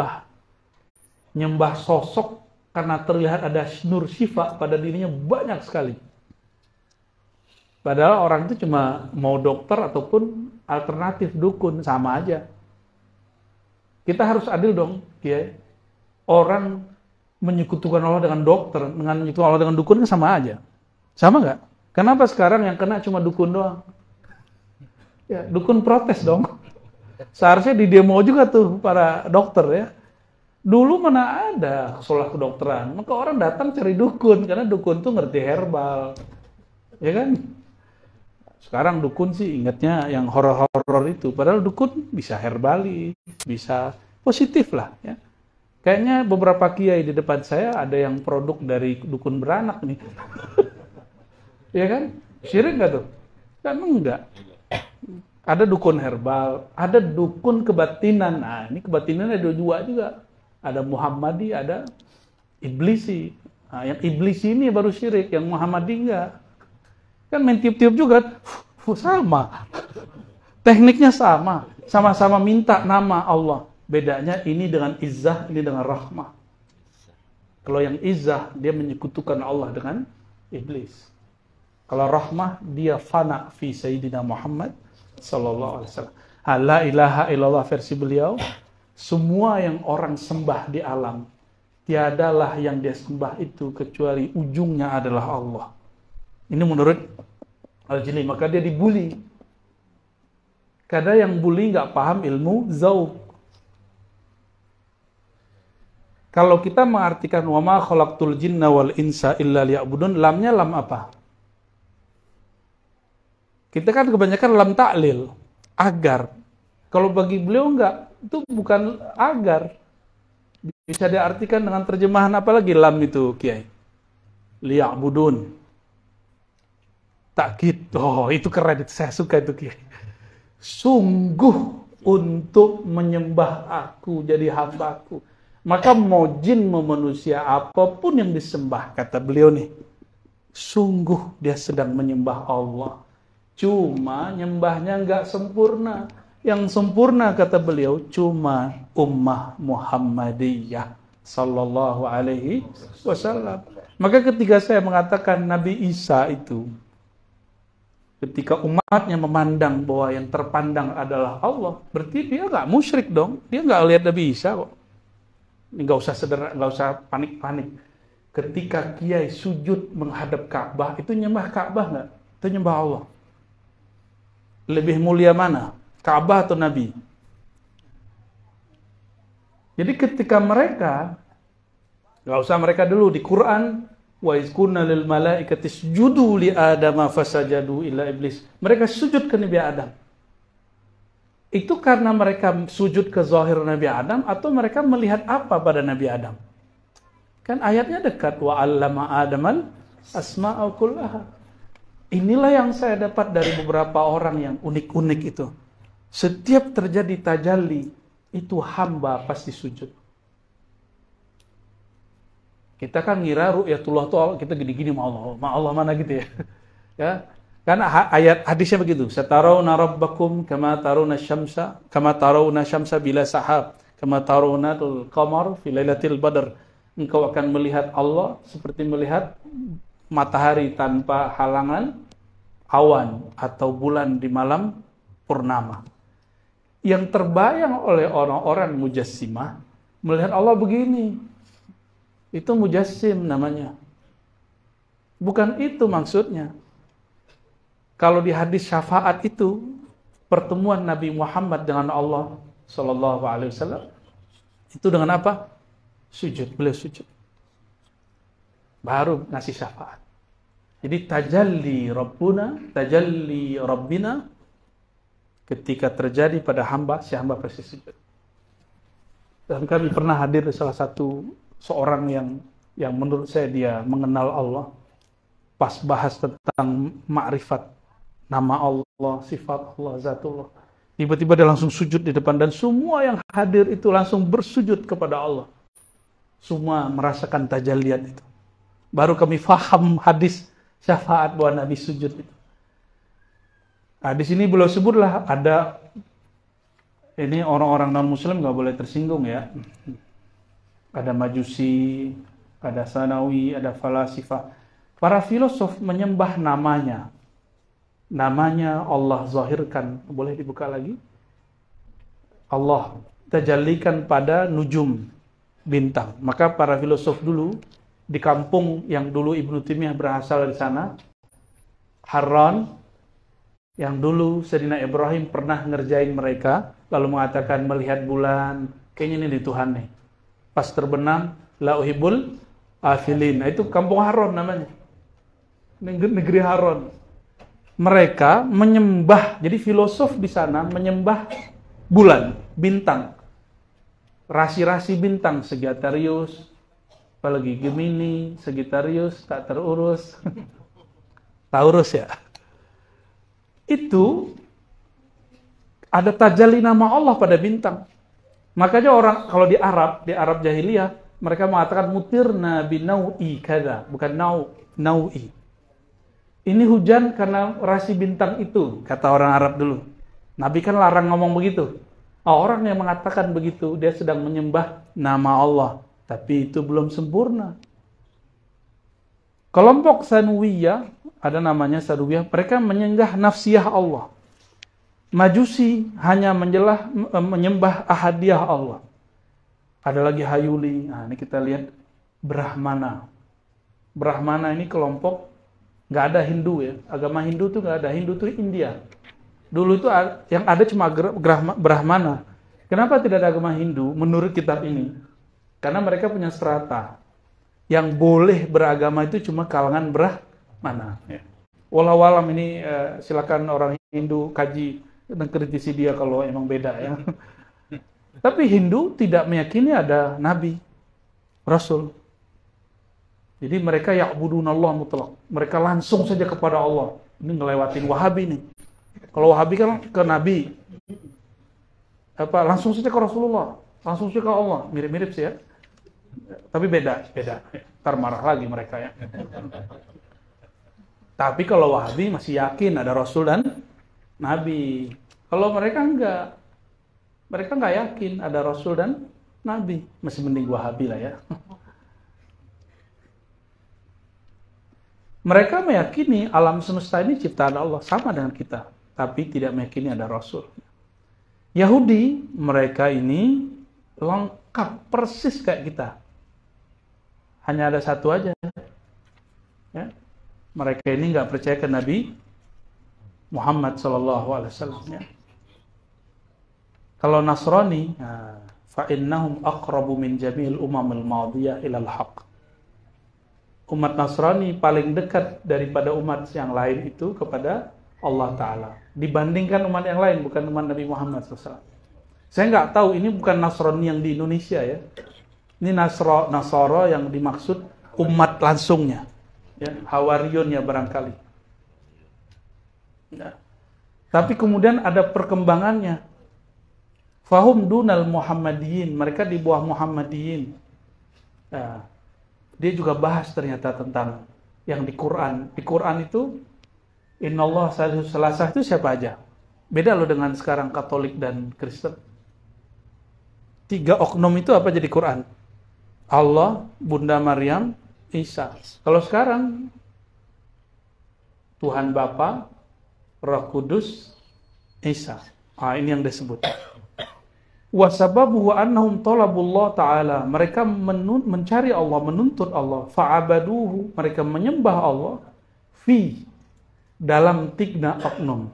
nyembah sosok karena terlihat ada nur syifa pada dirinya banyak sekali. Padahal orang itu cuma mau dokter ataupun alternatif dukun, sama aja. Kita harus adil dong, ya. Orang menyekutukan Allah dengan dokter, dengan menyekutukan Allah dengan dukun sama aja. Sama nggak? Kenapa sekarang yang kena cuma dukun doang? Ya, dukun protes dong. Seharusnya di demo juga tuh para dokter ya. Dulu mana ada sekolah kedokteran, maka orang datang cari dukun karena dukun tuh ngerti herbal, ya kan? Sekarang dukun sih ingatnya yang horor-horor itu, padahal dukun bisa herbali, bisa positif lah ya. Kayaknya beberapa kiai di depan saya ada yang produk dari dukun beranak nih. Ya kan? Syirik nggak tuh? Kan enggak. Ada dukun herbal, ada dukun kebatinan. Nah, ini kebatinan ada dua juga. Ada Muhammadi, ada Iblisi. Nah, yang Iblisi ini baru syirik, yang Muhammadi enggak. Kan main tiup-tiup juga, sama. Tekniknya sama. Sama-sama minta nama Allah. Bedanya ini dengan izzah, ini dengan rahmah. Kalau yang izzah, dia menyekutukan Allah dengan iblis. Kalau rahmah, dia fana fi Sayyidina Muhammad sallallahu alaihi wasallam. La ilaha illallah versi beliau, semua yang orang sembah di alam, tiadalah yang dia sembah itu kecuali ujungnya adalah Allah. Ini menurut Al-Jili, maka dia dibully. Karena yang bully nggak paham ilmu zauq. Kalau kita mengartikan wa ma khalaqtul jinna wal insa illa liya'budun, lamnya lam apa? Kita kan kebanyakan lam ta'lil, agar. Kalau bagi beliau enggak, itu bukan agar. Bisa diartikan dengan terjemahan apa lagi lam itu, Kiai? Liya'budun. Takkid. Oh, itu keren, saya suka itu, Kiai. Sungguh untuk menyembah aku, jadi hambaku. Maka mau jin, mau manusia, apapun yang disembah, kata beliau nih, sungguh dia sedang menyembah Allah. Cuma nyembahnya nggak sempurna. Yang sempurna, kata beliau, cuma ummah Muhammadiyah sallallahu alaihi wasallam. Maka ketika saya mengatakan Nabi Isa itu, ketika umatnya memandang bahwa yang terpandang adalah Allah, berarti dia nggak musyrik dong. Dia nggak lihat Nabi Isa kok. Nggak usah sederhana, nggak usah panik-panik. Ketika kiai sujud menghadap Ka'bah, itu nyembah Ka'bah nggak? Itu nyembah Allah. Lebih mulia mana? Ka'bah atau Nabi? Jadi ketika mereka, nggak usah mereka dulu, di Quran, wa izkunna lil malaikati isjudu li adama fasajadu illa iblis. Mereka sujud ke Nabi Adam. Itu karena mereka sujud ke zahir Nabi Adam atau mereka melihat apa pada Nabi Adam? Kan ayatnya dekat, wa 'allama Adamal asma'a kullaha. Inilah yang saya dapat dari beberapa orang yang unik-unik itu. Setiap terjadi tajalli, itu hamba pasti sujud. Kita kan ngira ru'yatullah itu kita gini-gini ma Allah mana gitu ya. Ya. Karena ayat hadisnya begitu. Satarawna rabbakum kama tarawna syamsa bila sahab, kama tarawna al-qamar fi lailatul badr. Engkau akan melihat Allah seperti melihat matahari tanpa halangan awan atau bulan di malam purnama. Yang terbayang oleh orang-orang mujassimah melihat Allah begini. Itu mujassim namanya. Bukan itu maksudnya. Kalau di hadis syafaat itu pertemuan Nabi Muhammad dengan Allah sallallahu alaihi wasallam itu dengan apa? Sujud, beliau sujud. Baru ngasih syafaat. Jadi tajalli Rabbina ketika terjadi pada hamba, si hamba pasti sujud. Dan kami pernah hadir di salah satu seorang yang menurut saya dia mengenal Allah. Pas bahas tentang ma'rifat nama Allah, sifat Allah, zatullah. Tiba-tiba dia langsung sujud di depan dan semua yang hadir itu langsung bersujud kepada Allah. Semua merasakan tajalliat itu. Baru kami faham hadis syafaat bahwa Nabi sujud itu. Nah, di sini beliau sebutlah ada ini orang-orang non-muslim nggak boleh tersinggung ya. Ada Majusi, ada Sanawi, ada falasifah. Para filosof menyembah namanya. Namanya Allah zahirkan. Boleh dibuka lagi? Allah tajallikan pada nujum, bintang. Maka para filosof dulu di kampung yang dulu Ibnu Taimiyah berasal dari sana, Harran, yang dulu Sayyidina Ibrahim pernah ngerjain mereka, lalu mengatakan melihat bulan, kayaknya ini di Tuhan nih. Pas terbenam, la uhibul afilin. Nah, itu kampung Harran namanya. Negeri Harran. Mereka menyembah, jadi filosof di sana menyembah bulan, bintang. Rasi-rasi bintang, Sagittarius, apalagi Gemini, Sagittarius, tak terurus. Taurus ya. Itu ada tajalli nama Allah pada bintang. Makanya orang kalau di Arab jahiliyah, mereka mengatakan mutirna binau'i kada, bukan nau'i. Ini hujan karena rasi bintang itu, kata orang Arab dulu. Nabi kan larang ngomong begitu. Orang yang mengatakan begitu, dia sedang menyembah nama Allah. Tapi itu belum sempurna. Kelompok Sanuwiyah, ada namanya Sanuwiyah, mereka menyembah nafsiyah Allah. Majusi hanya menyembah ahadiyah Allah. Ada lagi Hayuli, nah ini kita lihat Brahmana. Brahmana ini kelompok, nggak ada Hindu ya, agama Hindu tuh nggak ada, Hindu tuh India. Dulu itu yang ada cuma Brahmana. Kenapa tidak ada agama Hindu menurut kitab ini? Karena mereka punya strata. Yang boleh beragama itu cuma kalangan Brahmana. Ya. Walau-walam ini silakan orang Hindu kaji dan kritisi dia kalau emang beda ya. Tapi Hindu tidak meyakini ada Nabi, Rasul. Jadi mereka ya'budunallah mutlak. Mereka langsung saja kepada Allah. Ini ngelewatin Wahabi nih. Kalau Wahabi kan ke Nabi. Langsung saja ke Rasulullah. Langsung saja ke Allah. Mirip-mirip sih ya. Tapi beda. Ntar marah lagi mereka ya. Tapi kalau Wahabi masih yakin ada Rasul dan Nabi. Kalau mereka enggak. Mereka enggak yakin ada Rasul dan Nabi. Masih mending Wahabi lah ya. Mereka meyakini alam semesta ini ciptaan Allah, sama dengan kita, tapi tidak meyakini ada Rasul. Yahudi, mereka ini lengkap persis kayak kita. Hanya ada satu aja. Ya. Mereka ini nggak percaya ke Nabi Muhammad SAW. Ya. Kalau Nasrani, fa'innahum aqrabu min jami'il umamil madiyah ilal haqq. Umat Nasrani paling dekat daripada umat yang lain itu kepada Allah Ta'ala. Dibandingkan umat yang lain, bukan umat Nabi Muhammad SAW. Saya nggak tahu, ini bukan Nasrani yang di Indonesia ya. Ini Nasara yang dimaksud umat langsungnya, ya, Hawariyunnya barangkali. Ya. Tapi kemudian ada perkembangannya. Fahum dunal Muhammadiyin, mereka di bawah Muhammadiyin. Ya. Dia juga bahas ternyata tentang yang di Quran. Di Quran itu Innallah salisu salasah itu siapa aja? Beda loh dengan sekarang Katolik dan Kristen. 3 oknum itu apa jadi Quran? Allah, Bunda Maryam, Isa. Kalau sekarang Tuhan Bapa, Roh Kudus, Isa. Ini yang disebut. Wa sababuhu annahum talabullah ta'ala. Mereka mencari Allah, menuntut Allah. Fa'abaduhu. Mereka menyembah Allah. Fi. Dalam 3 oknum.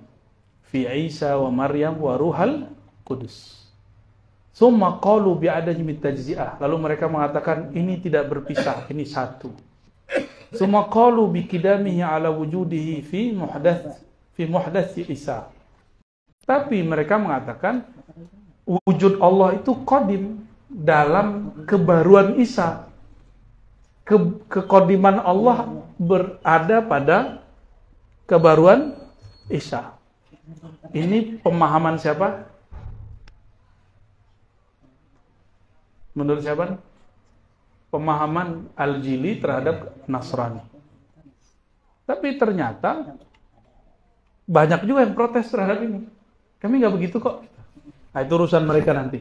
Fi Isa wa Maryam wa Ruhal Kudus. Summa qalu bi'adami min tajzi'ah. Lalu mereka mengatakan ini tidak berpisah, ini satu. Summa qalu biqidamihi ala wujudihi fi muhdath Isa. Tapi mereka mengatakan wujud Allah itu qadim dalam kebaruan Isa. Kekodiman Allah berada pada kebaruan Isa. Ini pemahaman siapa? Menurut siapa? Pemahaman Al-Jili terhadap Nasrani. Tapi ternyata banyak juga yang protes terhadap ini. Kami nggak begitu kok. Nah, itu urusan mereka nanti.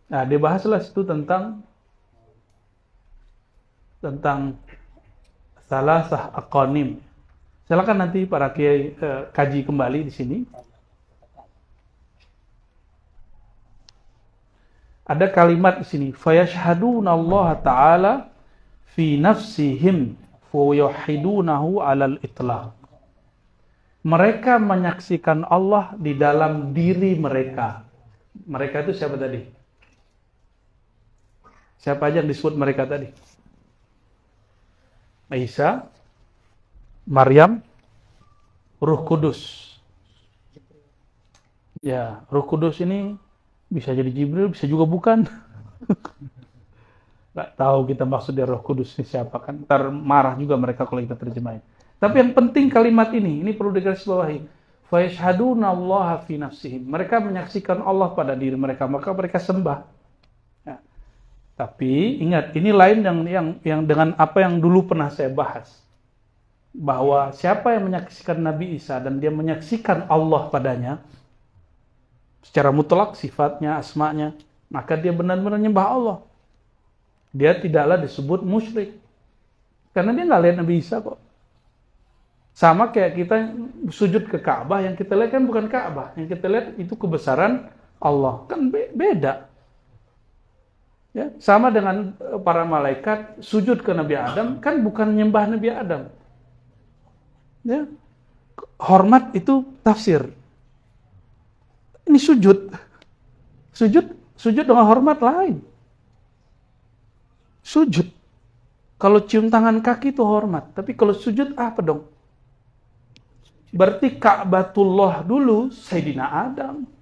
Nah, dibahaslah itu tentang salasah aqanim. Silakan nanti para kiai kaji kembali di sini. Ada kalimat di sini, fayashhaduna Allah Ta'ala fi nafsihim wa yuhidunahu 'alal itlaq. Mereka menyaksikan Allah di dalam diri mereka. Mereka itu siapa tadi? Siapa aja yang disebut mereka tadi? Isa, Maryam, Ruh Kudus. Ya, Ruh Kudus ini bisa jadi Jibril, bisa juga bukan. Nggak tahu kita maksudnya Roh Kudus ini siapa kan. Ntar marah juga mereka kalau kita terjemahin. Tapi yang penting kalimat ini perlu digarisbawahi. Fa yashhaduna Allah fi nafsihim. Mereka menyaksikan Allah pada diri mereka, maka mereka sembah. Tapi ingat, ini lain yang dengan apa yang dulu pernah saya bahas. Bahwa siapa yang menyaksikan Nabi Isa dan dia menyaksikan Allah padanya, secara mutlak sifatnya, asmanya, maka dia benar-benar nyembah Allah. Dia tidaklah disebut musyrik. Karena dia nggak lihat Nabi Isa kok. Sama kayak kita sujud ke Ka'bah, yang kita lihat kan bukan Ka'bah. Yang kita lihat itu kebesaran Allah. Kan beda. Ya, sama dengan para malaikat sujud ke Nabi Adam, kan bukan nyembah Nabi Adam. Ya. Hormat itu tafsir. Ini sujud. Sujud dengan hormat lain. Sujud. Kalau cium tangan kaki itu hormat, tapi kalau sujud apa dong? Berarti Ka'batullah dulu Sayyidina Adam.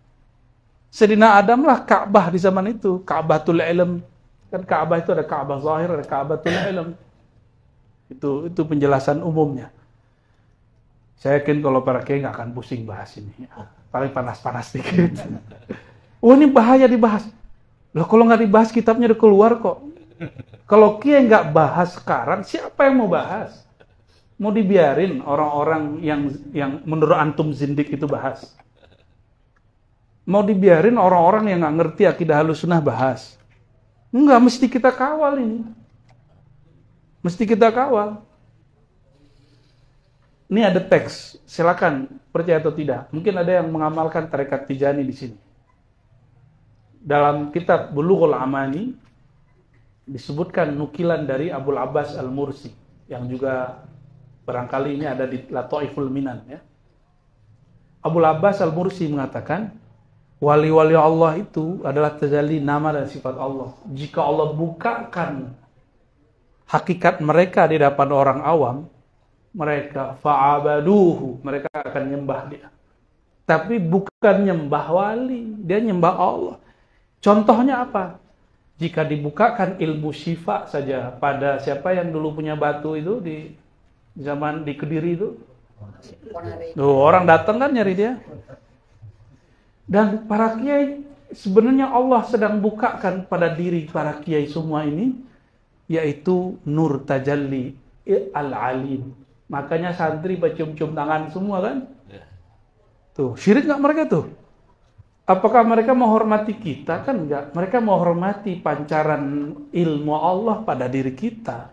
Sayyidina Adam lah Ka'bah di zaman itu, Ka'batul Ilm. Kan Ka'bah itu ada Ka'bah Zahir, ada Ka'batul Ilm. Itu penjelasan umumnya. Saya yakin kalau para kiai nggak akan pusing bahas ini. Paling panas-panas dikit. Oh, ini bahaya dibahas. Loh, kalau nggak dibahas kitabnya udah keluar kok. Kalau kiai nggak bahas sekarang, siapa yang mau bahas? Mau dibiarin orang-orang yang menurut antum zindik itu bahas? Mau dibiarin orang-orang yang nggak ngerti akidah Ahlussunnah bahas? Enggak, mesti kita kawal ini. Mesti kita kawal. Ini ada teks, silakan percaya atau tidak. Mungkin ada yang mengamalkan tarekat Tijani di sini. Dalam kitab Bulughul Amani disebutkan nukilan dari Abul Abbas Al-Mursi yang juga barangkali ini ada di Lataiful Minan ya. Abul Abbas Al-Mursi mengatakan wali-wali Allah itu adalah tajalli nama dan sifat Allah. Jika Allah bukakan hakikat mereka di depan orang awam, mereka, fa'abaduhu, mereka akan nyembah dia. Tapi bukan nyembah wali, dia nyembah Allah. Contohnya apa? Jika dibukakan ilmu syifa saja pada siapa yang dulu punya batu itu di zaman di Kediri itu, orang datang kan nyari dia. Dan para kiai, sebenarnya Allah sedang bukakan pada diri para kiai semua ini, yaitu nur tajalli al-alim. Makanya santri cium-cium tangan semua kan? Tuh, syirik nggak mereka tuh? Apakah mereka menghormati kita? Kan enggak. Mereka menghormati pancaran ilmu Allah pada diri kita.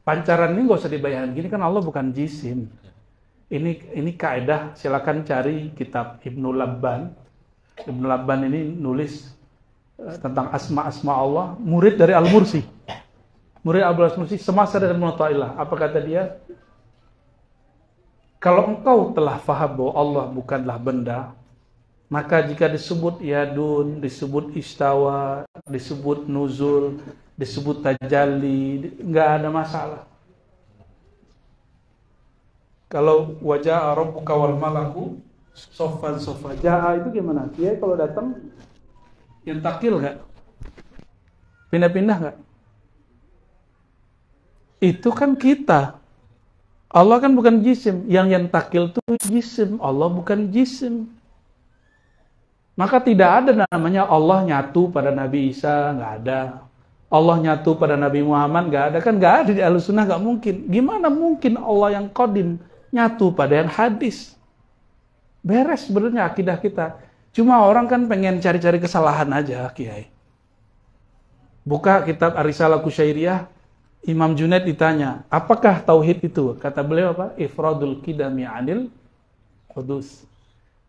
Pancaran ini nggak usah dibayangkan gini kan, Allah bukan jisim. Ini kaidah, silakan cari kitab Ibnu Labban. Ibnu Labban ini nulis tentang asma-asma Allah, murid dari Al-Mursi. Murid Al-Mursi semasa dengan Mu'tazilah. Apa kata dia? Kalau engkau telah faham bahwa Allah bukanlah benda, maka jika disebut yadun, disebut istawa, disebut nuzul, disebut tajalli, nggak ada masalah. Kalau wajah rabbuka wal malaku soffan soffa, jaa itu gimana? Dia kalau datang yang takil nggak? Pindah-pindah nggak? Itu kan kita. Allah kan bukan jisim. Yang takil itu jisim. Allah bukan jisim. Maka tidak ada namanya Allah nyatu pada Nabi Isa, nggak ada. Allah nyatu pada Nabi Muhammad, nggak ada. Kan nggak ada di Ahlussunnah, nggak mungkin. Gimana mungkin Allah yang qadim nyatu pada yang hadis? Beres sebenarnya akidah kita. Cuma orang kan pengen cari-cari kesalahan aja, Kiai. Buka kitab Ar-Risalah Kusyairiyah, Imam Junaid ditanya, apakah tauhid itu? Kata beliau apa? Ifradul qidami anil hudus.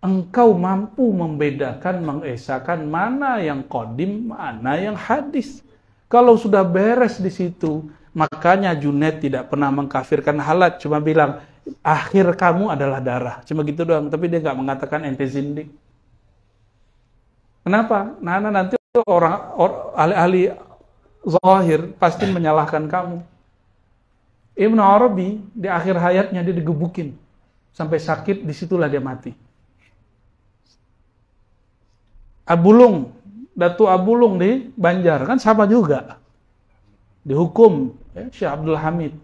Engkau mampu membedakan, mengesakan mana yang qadim, mana yang hadis. Kalau sudah beres di situ, makanya Junaid tidak pernah mengkafirkan Halat, cuma bilang akhir kamu adalah darah. Cuma gitu doang, tapi dia nggak mengatakan ente zindik. Kenapa? Nah, nanti orang ahli-ahli zahir pasti menyalahkan kamu. Ibnu Arabi di akhir hayatnya dia digebukin sampai sakit, disitulah dia mati. Abulung, Datu Abulung di Banjar kan sama juga, dihukum Syekh Abdul Hamid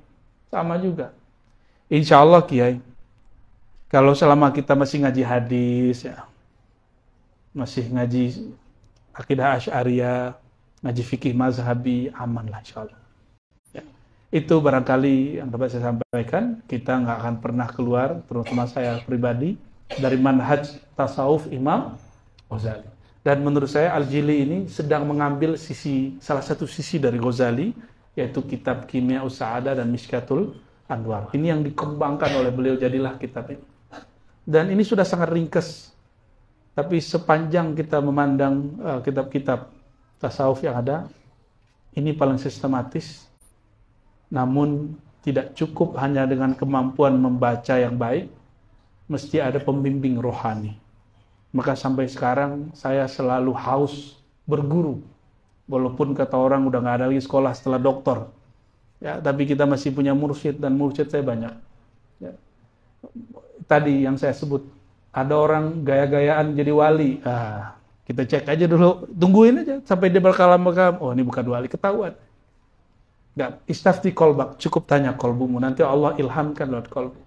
sama juga. Insya Allah Kiai, kalau selama kita masih ngaji hadis ya, masih ngaji akidah Asy'ariyah, ngaji fikih mazhabi, aman lah insya Allah. Ya. Itu barangkali yang dapat saya sampaikan. Kita nggak akan pernah keluar, terutama saya pribadi, dari manhaj tasawuf Imam Ghazali. Dan menurut saya Al-Jili ini sedang mengambil salah satu sisi dari Ghazali, yaitu kitab Kimia Us-Sa'adah dan Mishkatul Anwar. Ini yang dikembangkan oleh beliau, jadilah kitab ini. Dan ini sudah sangat ringkas. Tapi sepanjang kita memandang kitab-kitab tasawuf yang ada, ini paling sistematis, namun tidak cukup hanya dengan kemampuan membaca yang baik, mesti ada pembimbing rohani. Maka sampai sekarang saya selalu haus berguru, walaupun kata orang udah nggak ada lagi sekolah setelah doktor, ya, tapi kita masih punya mursyid, dan mursyid saya banyak. Ya. Tadi yang saya sebut, ada orang gaya-gayaan jadi wali. Kita cek aja dulu, tungguin aja sampai dia berkalam-kalam. Oh, ini bukan wali, ketahuan. Nggak, istafti kolbak, cukup tanya kolbumu, nanti Allah ilhamkan lewat kolbu.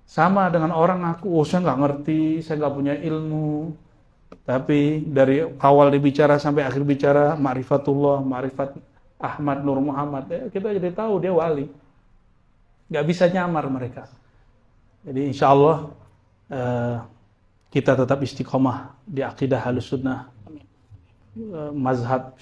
Sama dengan orang aku, saya nggak ngerti, saya nggak punya ilmu. Tapi dari awal dibicara sampai akhir bicara, ma'rifatullah, ma'rifat Ahmad Nur Muhammad, kita jadi tahu dia wali. Nggak bisa nyamar mereka. Jadi insya Allah, kita tetap istiqomah di akidah Ahlussunnah, mazhab.